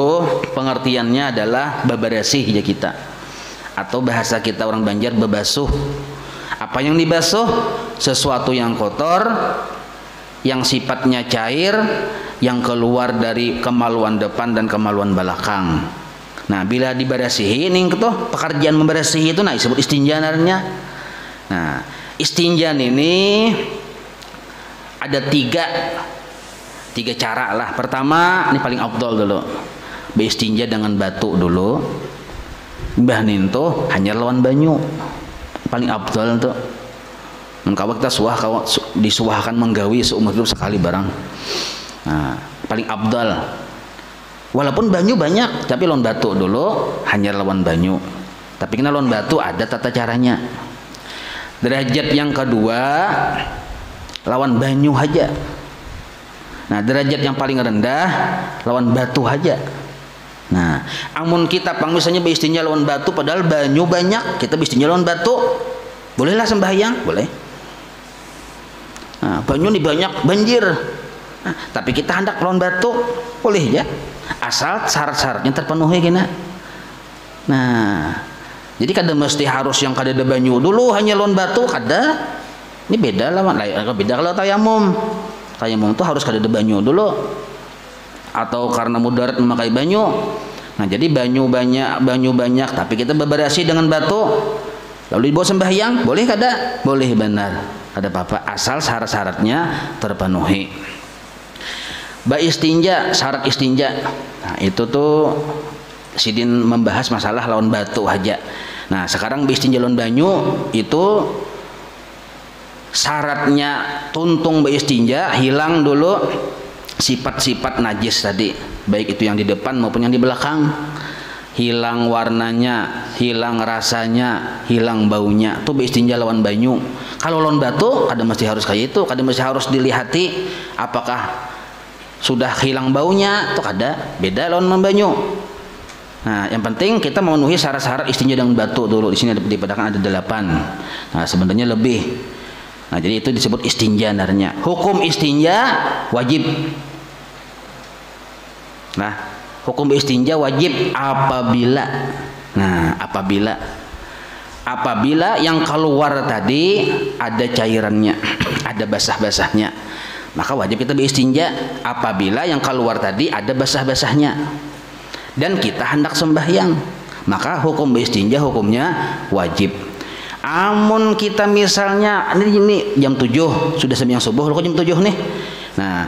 pengertiannya adalah bebersih ya kita, atau bahasa kita orang Banjar bebasuh. Apa yang dibasuh? Sesuatu yang kotor, yang sifatnya cair, yang keluar dari kemaluan depan dan kemaluan belakang. Nah, bila dibarasihi ning tuh pekerjaan membarasihi itu nah disebut istinja narnya. Nah, istinja ini ada tiga cara lah. Pertama, ini paling afdol dulu. Beistinja dengan batu dulu. Mbah ninto hanya lawan banyu. Paling afdol tuh. Mengkawa kita disuahkan menggawi seumur hidup sekali barang. Nah, paling afdal. Walaupun banyu banyak, tapi lawan batu dulu, hanya lawan banyu. Tapi kena lawan batu ada tata caranya. Derajat yang kedua, lawan banyu aja. Nah, derajat yang paling rendah, lawan batu aja. Nah, amun kita misalnya beistinja lawan batu, padahal banyu banyak, kita beistinja lawan batu, bolehlah sembahyang, boleh. Nah, banyu nih banyak, banjir. Nah, tapi kita hendak lawan batu, boleh ya. Asal syarat-syaratnya terpenuhi kena. Nah, jadi kada mesti harus yang kada ada banyu dulu hanya lawan batu, kada. Ini beda lah, beda kalau tayamum. Tayamum itu harus kada ada banyu dulu. Atau karena mudarat memakai banyu. Nah, jadi banyu banyak, tapi kita beberasi dengan batu. Lalu dibawa sembahyang, boleh kada? Boleh benar. Ada apa-apa asal syarat-syaratnya terpenuhi. Istinja, syarat istinja. Nah, itu tuh sidin membahas masalah lawan batu aja. Nah, sekarang istinja lawan banyu itu syaratnya tuntung istinja hilang dulu sifat-sifat najis tadi, baik itu yang di depan maupun yang di belakang. Hilang warnanya, hilang rasanya, hilang baunya. Tuh istinja lawan banyu. Kalau lawan batu, kada mesti harus kayak itu, kada mesti harus dilihati apakah sudah hilang baunya atau kada, beda lawan banyu. Nah, yang penting kita memenuhi syarat-syarat istinja dengan batu dulu. Di sini dipadakan ada 8. Nah, sebenarnya lebih. Nah, jadi itu disebut istinja narnya. Hukum istinja wajib. Nah, hukum istinja wajib apabila yang keluar tadi ada cairannya, ada basah-basahnya, maka wajib kita beristinja. Apabila yang keluar tadi ada basah-basahnya dan kita hendak sembahyang, maka hukum beristinja hukumnya wajib. Amun kita misalnya ini jam 7 sudah sembahyang subuh, lo jam 7 nih. Nah,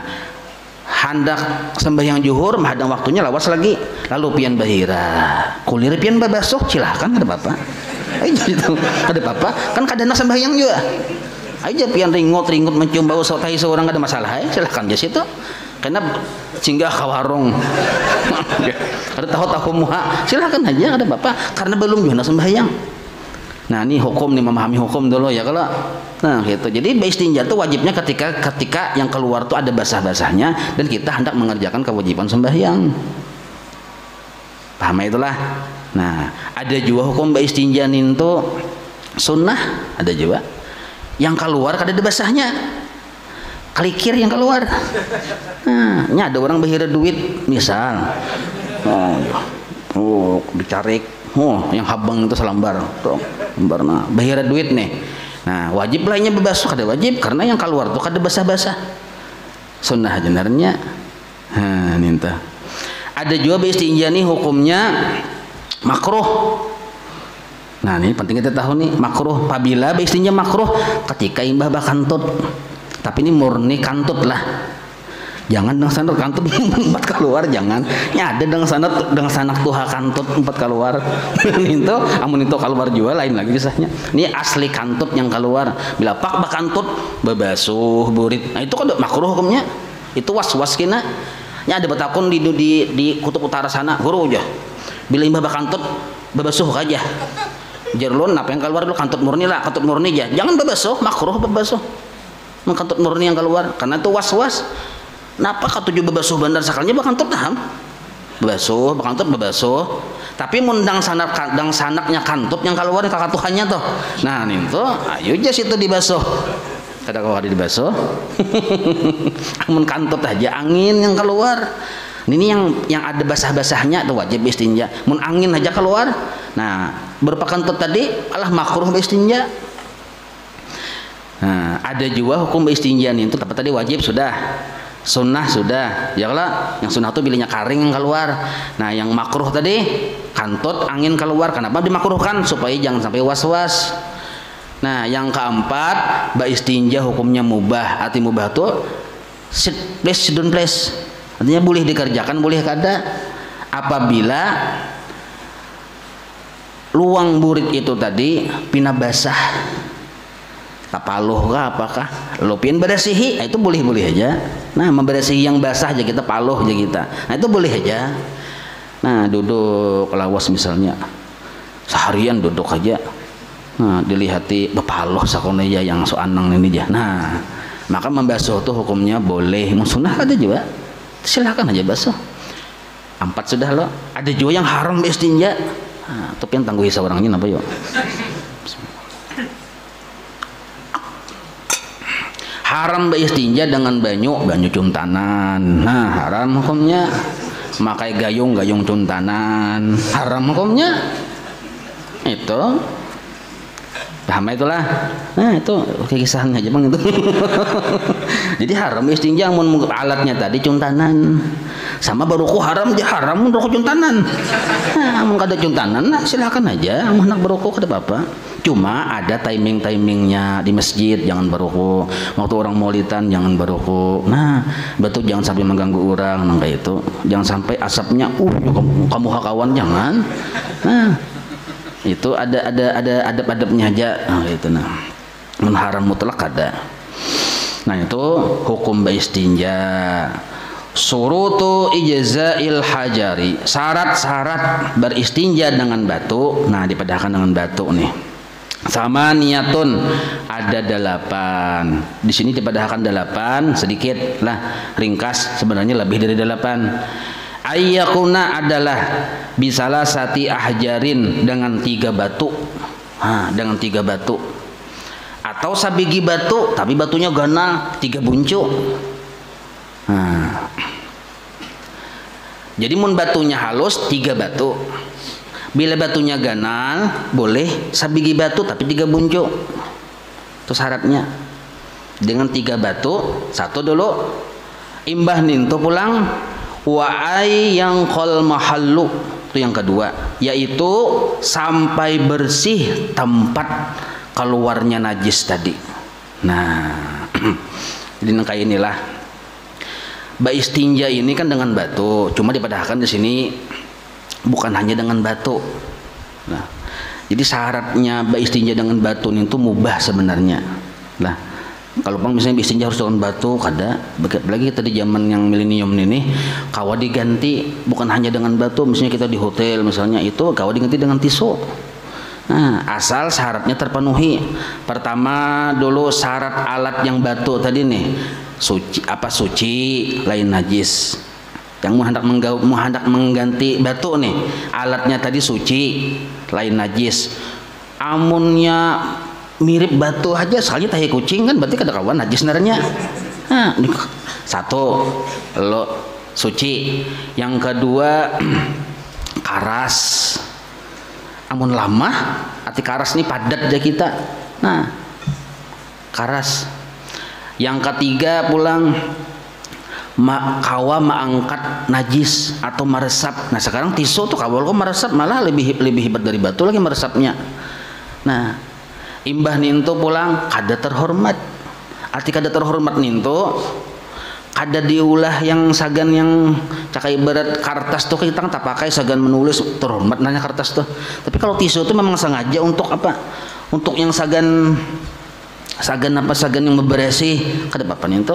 hendak sembahyang zuhur, menghadang waktunya lawas lagi, lalu pian bahira kulir pian babasuh, silahkan, ada apa-apa aja itu, ada apa-apa kan kadang sembahyang juga aja pian ringut mencium bau sotai seorang, ada masalah ya, silahkan aja situ, karena singgah ke warung ada tahu muha, silahkan aja, ada apa-apa, karena belum juga sembahyang. Nah, ini hukum nih, memahami hukum dulu ya kalau. Nah, gitu. Jadi istinja itu wajibnya ketika yang keluar tuh ada basah-basahnya dan kita hendak mengerjakan kewajiban sembahyang. Paham itulah. Nah, ada juga hukum istinja itu sunnah, ada juga. Yang keluar kada ada basahnya. Kelikir yang keluar. Nah, ini ada orang bahira duit misal. Dicarik. Yang habang itu selambar. Lembar nah, bahira duit nih. Nah, wajib lainnya bebasuh, kada wajib karena yang keluar tuh kada basah-basah. Sunnah jenarnya. Nah, ninta. Ada juga istinja nih hukumnya makruh. Nah, ini penting kita tahu nih, makruh. Apabila istinja makruh ketika imbah bakantut. Tapi ini murni kantut lah. Jangan dengan sanad kantut empat keluar, jangan. Ya ada dengan sanad tuha kantut empat keluar. Itu amun itu keluar juga lain lagi kisahnya. Ini asli kantut yang keluar. Bila pak bakantut bebasuh burit. Nah, itu kan makruh hukumnya. Itu was-was kena. Ya ada betakun di kutub utara sana, guru aja. Bila imbah bakantut bebasuh aja. Jerlun apa yang keluar dulu kantut murni lah, kantut murni aja. Jangan bebasuh, makruh bebasuh. Mengkantut murni yang keluar karena itu was-was. Napa katuju bebasuh bandar sakalnya bakantut paham? Bebasuh, bakantut bebasuh. Tapi mundang sanaknya kantut yang keluar kakatuhannya tuh. Nah, itu ayo aja situ dibasuh. Kada kau ada dibasuh. Amun kantut aja angin yang keluar. Ini yang ada basah-basahnya tuh wajib istinja. Mun angin aja keluar. Nah, berupa kantut tadi alah makruh istinja. Nah, ada juga hukum istinja itu tapi tadi wajib sudah. Sunnah sudah, ya kalau yang sunnah tuh pilihnya karing yang keluar. Nah yang makruh tadi kantut angin keluar. Kenapa dimakruhkan? Supaya jangan sampai was-was. Nah yang keempat, istinja hukumnya mubah. Arti mubah tuh sit place, sit down place. Artinya boleh dikerjakan, boleh kada. Apabila luang burit itu tadi pina basah, tapaluh kah apakah lupin berasihi, itu boleh aja. Nah memberasihi yang basah aja kita paluh aja kita, nah itu boleh aja. Nah duduk lawas misalnya seharian duduk aja, nah dilihati bepaluh sakoneja yang soanang ini aja. Nah maka membasuh tuh hukumnya boleh, sunnah ada juga, silakan aja basuh. 4 sudah loh. Ada juga yang haram istinja. Nah, tapi yang tangguhi seorang ini apa yuk? Haram istinja dengan banyu cuntanan. Nah haram hukumnya. Makai gayung cuntanan. Haram hukumnya. Itu paham itulah. Nah itu kisahnya aja bang itu. Jadi haram istinja alatnya tadi cuntanan. Sama baruku haram dia haram baruku cuntanan. Nah mun kada cuntanan nah, silakan aja mun nak baruku kada apa-apa. Cuma ada timingnya di masjid jangan baruku. Waktu orang maulidan jangan baruku. Nah betul jangan sampai mengganggu orang nah kayak itu. Jangan sampai asapnya kamu hakawan jangan. Nah itu ada adab-adabnya aja. Nah itu nah. Haram mutlak ada. Nah itu hukum istinja. Surutu ijza'il hajari, syarat-syarat beristinja dengan batu. Nah dipadahkan dengan batu nih. Sama niyatun ada 8. Di sini dipadahkan 8 sedikit lah ringkas, sebenarnya lebih dari 8. Ayyakuna adalah bisalah sati ahjarin dengan 3 batu. Nah, dengan 3 batu. Atau sabigi batu tapi batunya ganal 3 buncuk. Nah. Jadi mun batunya halus 3 batu. Bila batunya ganal boleh sabigi batu tapi 3 buncuk. Itu syaratnya. Dengan 3 batu, 1 dulu imbah nintu pulang wa ay yang qol mahallu. Itu yang kedua, yaitu sampai bersih tempat keluarnya najis tadi. Nah, jadi kayak inilah. Istinja ini kan dengan batu, cuma dipadahkan di sini bukan hanya dengan batu. Nah, jadi syaratnya istinja dengan batu itu mubah sebenarnya. Nah, kalau bang misalnya istinja harus dengan batu, kada. Apalagi kita di zaman yang milenium ini, kawa diganti bukan hanya dengan batu. Misalnya kita di hotel misalnya itu kawa diganti dengan tisu. Nah, asal syaratnya terpenuhi. Pertama dulu syarat alat yang batu tadi nih. Suci lain najis. Yang mau hendak mengganti batu nih, alatnya tadi suci lain najis. Amunnya mirip batu aja sekali tahi kucing kan berarti kada kawan najis sebenarnya. Nah, 1 lo suci. Yang kedua karas. Amun lama arti karas nih padat aja kita. Nah karas. Yang ketiga pulang kawa mengangkat najis atau meresap. Nah sekarang tisu tuh kawal kok meresap malah lebih hebat dari batu lagi meresapnya. Nah imbah nintu pulang kada terhormat. Arti kada terhormat nintu kada diulah yang sagan yang cakai berat kertas tuh kita kan tak pakai sagan menulis terhormat nanya kertas tuh. Tapi kalau tisu tuh memang sengaja untuk apa? Untuk yang sagan yang membersih kada apa nih itu.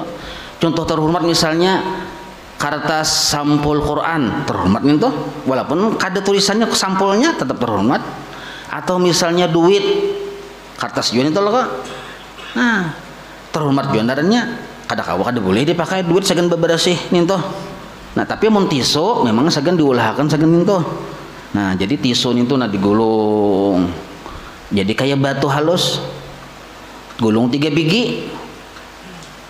Contoh terhormat misalnya kertas sampul Quran terhormat nih tuh, walaupun kada tulisannya sampulnya tetap terhormat. Atau misalnya duit kertas jual itu loh kok. Nah terhormat jualannya kada kawa kada boleh dipakai duit sagan bebersih nih tuh. Nah tapi mun tisu memang sagan diulahkan sagan nih tuh. Nah jadi tisu nih tuh nah digulung. Jadi kayak batu halus. Gulung 3 biji.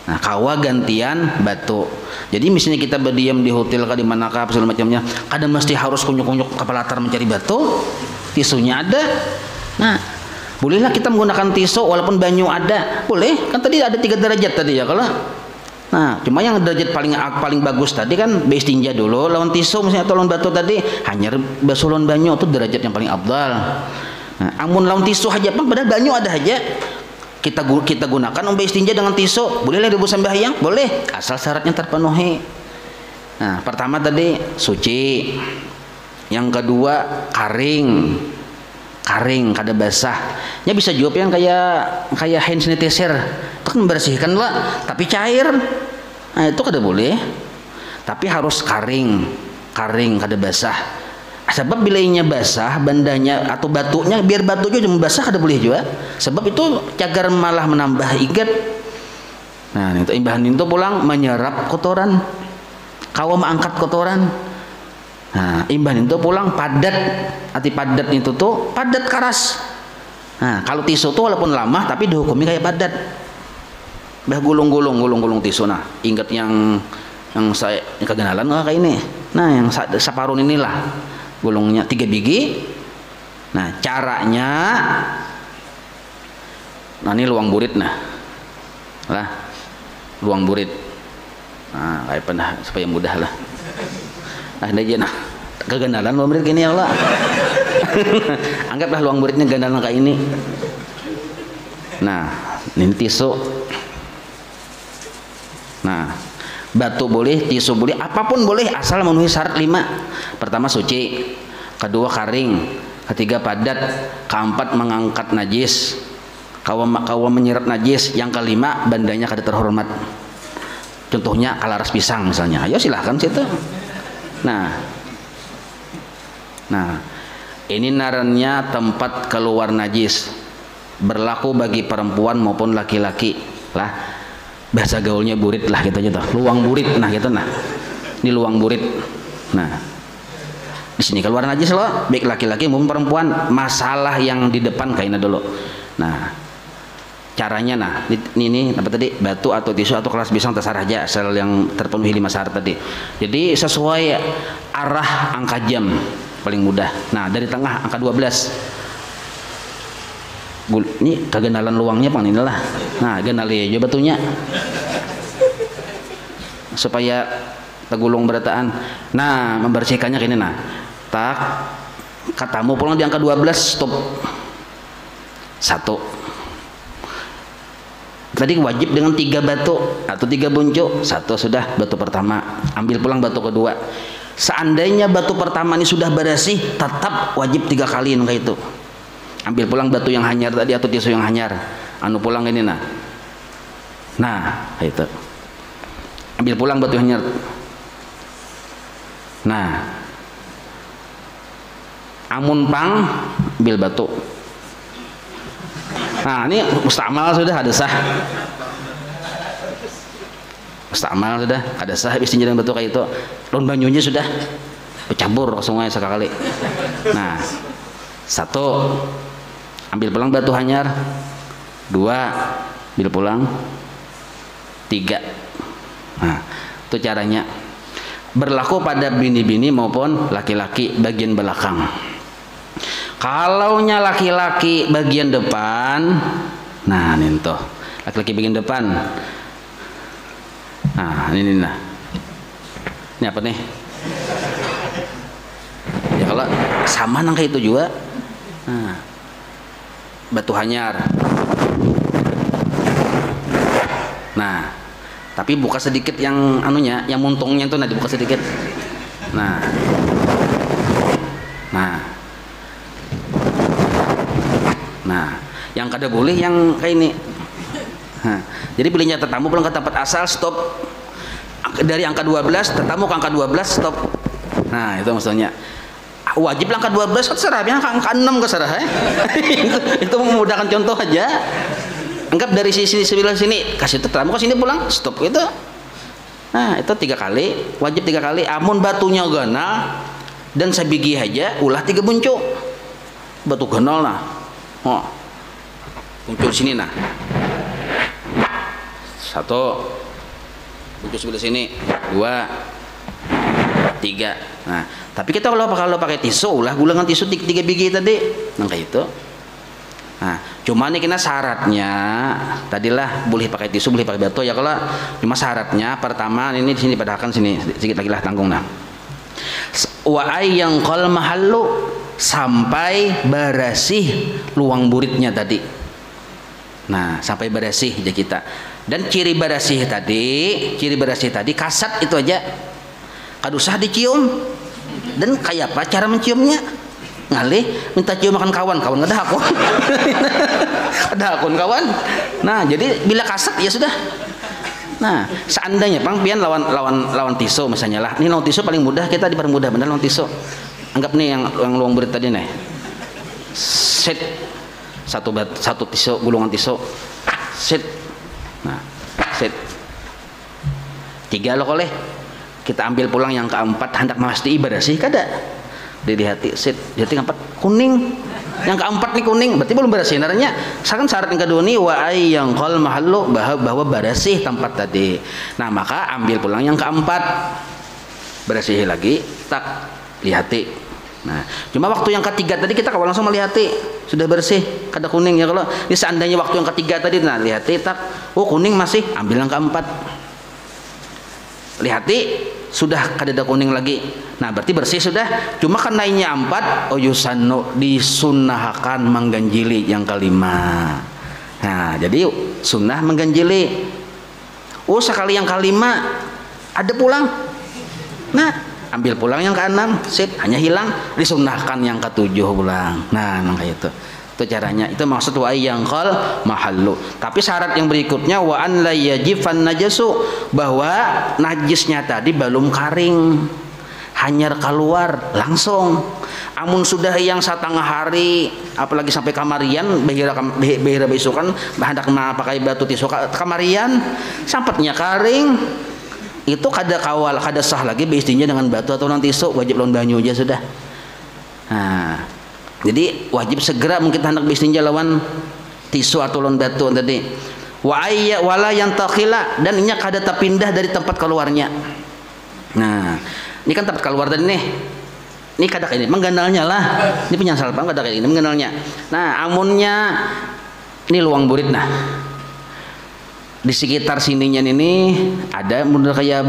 Nah kawa gantian batu. Jadi misalnya kita berdiam di hotel di manakah segala macamnya, kadang mesti harus kunyuk-kunyuk kepala latar mencari batu. Tisunya ada. Nah bolehlah kita menggunakan tisu walaupun banyu ada, boleh kan. Tadi ada 3 derajat tadi ya. Kalau Nah, cuma yang derajat paling bagus tadi kan beistinja dulu lawan tisu misalnya atau lawan batu tadi, hanya basuh lawan banyu itu derajat yang paling afdal. Nah, amun lawan tisu aja pun padahal banyu ada aja. Kita gunakan beistinja dengan tisu, boleh lah dibuat sembahyang, boleh asal syaratnya terpenuhi. Nah, pertama tadi suci. Yang kedua kering kada basah. Ya bisa juga yang kayak hand sanitizer. Itu kan membersihkan lah, tapi cair. Nah, itu kada boleh. Tapi harus kering kada basah. Sebab bila inya basah bandanya atau batunya, biar batunya cuma basah kada boleh juga. Sebab itu cagar malah menambah igat. Nah, itu imbahan itu pulang menyerap kotoran. Kawa mengangkat kotoran. Nah, imbahan itu pulang padat. Arti padat itu tuh padat karas. Nah, kalau tisu tuh walaupun lama tapi dihukumi kayak padat. Bah gulung-gulung tisu. Nah, ingat yang saya kegenalan kayak ini. Nah, yang saparun inilah gulungnya 3 biji. Nah, caranya ini luang burit lah luang burit. Nah, kayak pernah supaya mudah lah. Nah, aja nah kegenalan luang burit gini ya Allah. Anggaplah luang buritnya gandalan kayak ini. Nah, ini tisu. Nah, batu boleh, tisu boleh, apapun boleh asal memenuhi syarat 5. Pertama suci, kedua kering, ketiga padat, keempat mengangkat najis, kawa menyerap najis, yang kelima bandanya kada terhormat. Contohnya kalaras pisang misalnya, ayo silahkan situ. Nah, ini narannya tempat keluar najis, berlaku bagi perempuan maupun laki-laki lah. Bahasa gaulnya burit lah gitu aja tuh, luang burit. Nah gitu, nah ini luang burit. Nah, di sini keluar najis loh, baik laki-laki maupun perempuan. Masalah yang di depan kayaknya dulu. Nah, caranya nah ini apa tadi, batu atau tisu atau kelas pisang terserah aja asal yang terpenuhi 5 syarat tadi. Jadi sesuai arah angka jam paling mudah. Nah, dari tengah angka 12. Ini kegenalan luangnya pang inilah. Nah, genali aja batunya supaya tegulung berataan. Nah, membersihkannya gini nah. Tak katamu pulang di angka 12 stop. 1. Tadi wajib dengan 3 batu atau 3 buncuk. 1 sudah batu pertama, ambil pulang batu kedua. Seandainya batu pertama ini sudah bersih, tetap wajib 3 kali kayak itu. Ambil pulang batu yang hanyar tadi atau tisu yang hanyar, anu pulang ini nah itu ambil pulang batu yang hanyar. Nah, amun pang ambil batu. Nah, ini mustamal sudah ada sah, mustamal sudah ada sah, isinya dengan batu kayak itu. Lawan banyunya sudah bercampur ke sungai sekali. Nah, 1 ambil pulang batu hanyar, 2 ambil pulang, 3. Nah, itu caranya. Berlaku pada bini-bini maupun laki-laki bagian belakang. Kalaunya laki-laki bagian depan, nah ini tuh laki-laki bagian depan. Nah, ini nah. Ini apa nih? Ya kalau sama nang kayak itu juga. Nah, batu hanyar. Nah, tapi buka sedikit yang anunya, yang muntungnya itu nanti buka sedikit. Nah, yang kada boleh yang kayak ini. Nah, jadi pilihnya tetamu pulang ke tempat asal stop. Dari angka 12 tetamu ke angka 12 stop. Nah, itu maksudnya. Wajib angka 12 terserah, angka 6 terserah ya. itu memudahkan contoh aja. Anggap dari sisi sebelah sini, kasih tetamu ke sini pulang, stop itu. Nah, itu 3 kali, wajib 3 kali. Amun batunya ganal dan sebiji aja, ulah 3 buncuk. Batu ganal nah. Oh. Buncuk sini nah. 1 buncuk sebelah sini, 2 3. Nah, tapi kita kalau pakai tisu ulah gulangan tisu 3 biji tadi, nah kayak itu. Nah, cuma nih kena syaratnya tadilah boleh pakai tisu, boleh pakai batu ya, kalau cuma syaratnya pertama ini di sini padahkan sini sedikit lagi lah tanggung nah. Wa ayyang qal mahallu, sampai bersih luang buritnya tadi. Nah, sampai bersih aja kita. Dan ciri bersih tadi kasat itu aja. Kad usah dicium. Dan kayak apa cara menciumnya? Ngalih minta cium makan kawan nggak ada aku. Ada akun kawan. Nah, jadi bila kasat ya sudah. Nah, seandainya Pang pian lawan tisu misalnya lah. Ini lawan tisu paling mudah, kita dipermudah benar lawan tisu. Anggap nih yang luang burit tadi nih. Set satu tisu, gulungan tisu. Set. Nah, set. 3 lo koleh. Kita ambil pulang yang keempat, hendak mesti ibadah sih kada. Dilihat set, jadi keempat kuning. Yang keempat nih kuning, berarti belum bersih. Sebenarnya kan syarat yang kedua nih wa ayyang qal mahallu, bahwa bersih tempat tadi. Nah, maka ambil pulang yang keempat. Bersih lagi, tak lihati. Nah, cuma waktu yang ketiga tadi kita kalau langsung melihati sudah bersih, kada kuning ya. Kalau ini seandainya waktu yang ketiga tadi nah lihati tak, oh kuning masih, ambil yang keempat. Lihati sudah kada ada kuning lagi. Nah, berarti bersih sudah. Cuma kan naiknya 4, yusannu, disunnahkan mengganjili yang kelima. Nah, jadi sunnah mengganjili. Oh, sekali yang kelima ada pulang. Nah, ambil pulang yang ke-6, sip, hanya hilang, disunnahkan yang ke-7 pulang. Nah, kayak itu. Itu caranya. Itu maksud wa yang qal mahallu. Tapi syarat yang berikutnya wa an la yajifan najasu, bahwa najisnya tadi belum kering, hanyar keluar langsung. Amun sudah yang setengah hari, apalagi sampai kamarian, behira besukan hendak pakai batu tisu kamarian, sampatnya kering, itu kada kawal, kada sah lagi beistinja dengan batu atau nanti tisu, wajib lawan banyu aja sudah. Nah, jadi wajib segera mungkin hendak beistinja lawan tisu atau lawan batu tadi. Wa ayya wala yang takhila, dan ini kada terpindah dari tempat keluarnya. Nah, ini kan tempat keluar tadi nih. Ini kada kayak ini menggandalnya lah. Ini penyasal Bang, kada kayak ini menggandalnya. Nah, amunnya ini luang burit nah. Di sekitar sininya ini ada model kayak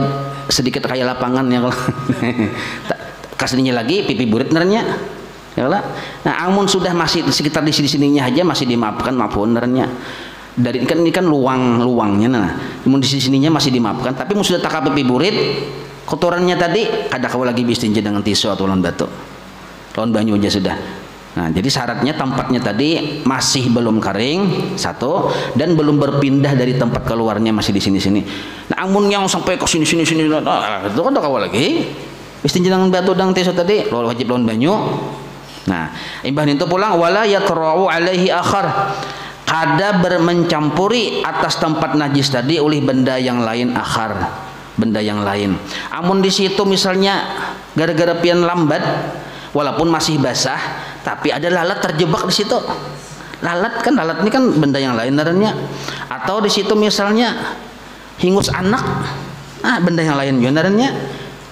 sedikit kayak lapangan ya kalau. Kasihnya lagi pipi burit nernya. Ya lah. Nah, amun sudah masih di sekitar di sininya aja masih dimaafkan, maafun nernya. Dari ini kan luangnya nah. Amun di sininya masih dimaafkan, tapi sudah tak pipi burit, kotorannya tadi kada kau lagi bistinja dengan tisu atau lawan batu, lawan banyu aja sudah. Nah, jadi syaratnya tempatnya tadi masih belum kering satu, dan belum berpindah dari tempat keluarnya masih di sini. Nah, amun yang sampai ke sini itu kan kau lagi bistinja dengan batu dan tisu tadi, wajib lawan banyu. Nah, imbah itu pulang wala yatra'u alaihi akhar, kada bermencampuri atas tempat najis tadi oleh benda yang lain akhar, benda yang lain. Amun di situ misalnya gara-gara pian lambat walaupun masih basah tapi ada lalat terjebak di situ. Lalat ini kan benda yang lain naranya. Atau di situ misalnya hingus anak. Benda yang lain juga naranya.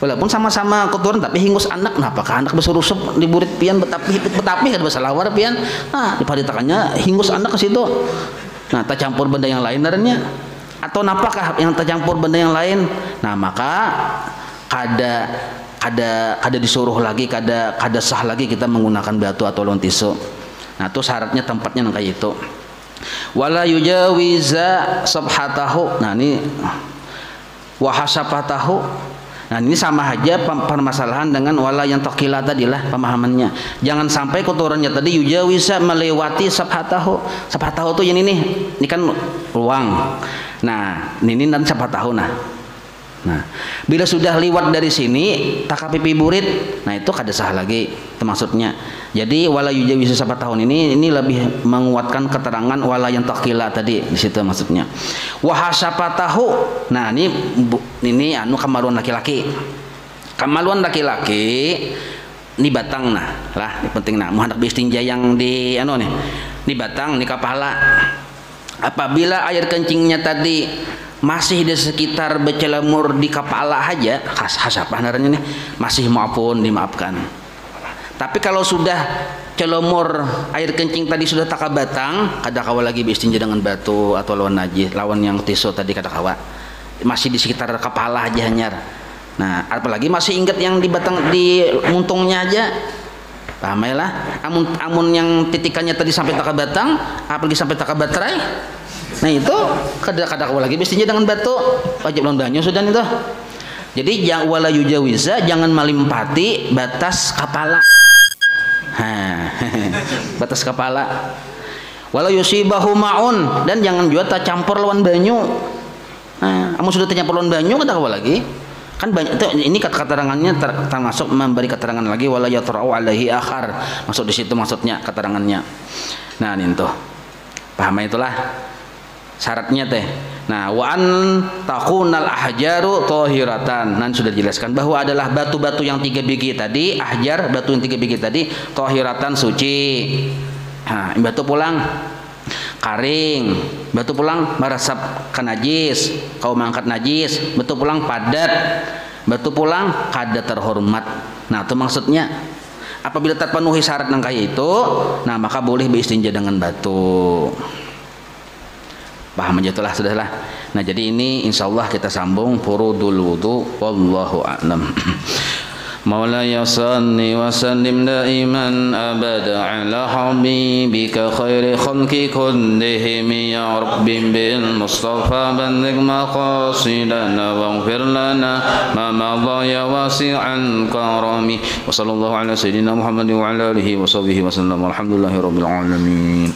Walaupun sama-sama kotoran tapi hingus anak. Nah, apakah anak besurusup di burit pian betapi kada basalawar pian. Nah, diparitakannya hingus anak ke situ. Nah, tercampur benda yang lain naranya. Atau napakah yang tercampur benda yang lain. Nah, maka kada disuruh lagi, kada sah lagi kita menggunakan batu atau lawan tisu. Nah, itu syaratnya tempatnya kayak itu. Wala yujawiza sabhatahu. Nah, ini wahasapatahu. Nah, ini sama aja permasalahan dengan wala yang taqila tadilah pemahamannya. Jangan sampai kotorannya tadi yujawiza melewati sabhatahu. Sabhatahu itu ini kan ruang. Nah, ini nanti sabhatahu nah. Nah, bila sudah liwat dari sini tak pipi burit, nah itu kada sah lagi itu maksudnya. Jadi wala yujawizu sab'atahun ini lebih menguatkan keterangan wala yang taqila tadi di situ maksudnya. Wa hasapatahu. Nah, ini kemaluan laki-laki. Kemaluan laki-laki ini batang nah. Lah, ini penting nah. Mau hendak bistinja yang di nih. Ini batang, ini kepala. Apabila air kencingnya tadi masih di sekitar bercelamur di kepala aja, hasapah naranya nih, masih maafun, dimaafkan. Tapi kalau sudah celomor air kencing tadi sudah takabatang, kada kawa lagi beristinja dengan batu atau lawan najis, lawan yang tisu tadi kada kawa. Masih di sekitar kepala aja hanyar. Nah, apalagi masih ingat yang di batang di muntungnya aja. Paham ya lah? Amun yang titikannya tadi sampai takabatang, apalagi sampai takabatrai. Nah, itu kada kawa lagi beristinja dengan batu. Wajib lawan banyu sudah itu. Jadi wala yujawiza, jangan melimpati batas kepala. Batas kepala. Wala yusibahu ma'un, dan jangan juga tak campur lawan banyu. Kamu sudah tercampur lawan banyu kata apa lagi? Kan banyak itu, ini keterangannya termasuk memberi keterangan lagi wala yatra'u alaihi akhar. Masuk di situ maksudnya keterangannya. Nah, ini tuh. Paham itulah syaratnya teh. Nah, wa an takunal ahjaru tahiratan. Nan sudah dijelaskan bahwa adalah batu-batu yang 3 biji tadi, ahjar batu yang 3 biji tadi tahiratan suci. Nah, batu pulang karing, batu pulang merasap ke najis, kau mangkat najis, batu pulang padat, batu pulang kada terhormat. Nah, itu maksudnya. Apabila terpenuhi syarat yang kayak itu, nah maka boleh beristinja dengan batu. Paham aja itulah, sudahlah. Nah, jadi ini insyaallah kita sambung furudul wudu, wallahu a'lam. Maulaya salli wa sallim daiman abada ala habibika khairi khalqi kullihim ya rabbi bil mustafa balligh maqasidana waghfir lana ma madha ya wasi'al karami wa sallallahu ala sayyidina Muhammadin wa ala alihi wa sahbihi wa sallam. Alhamdulillahirabbil alamin.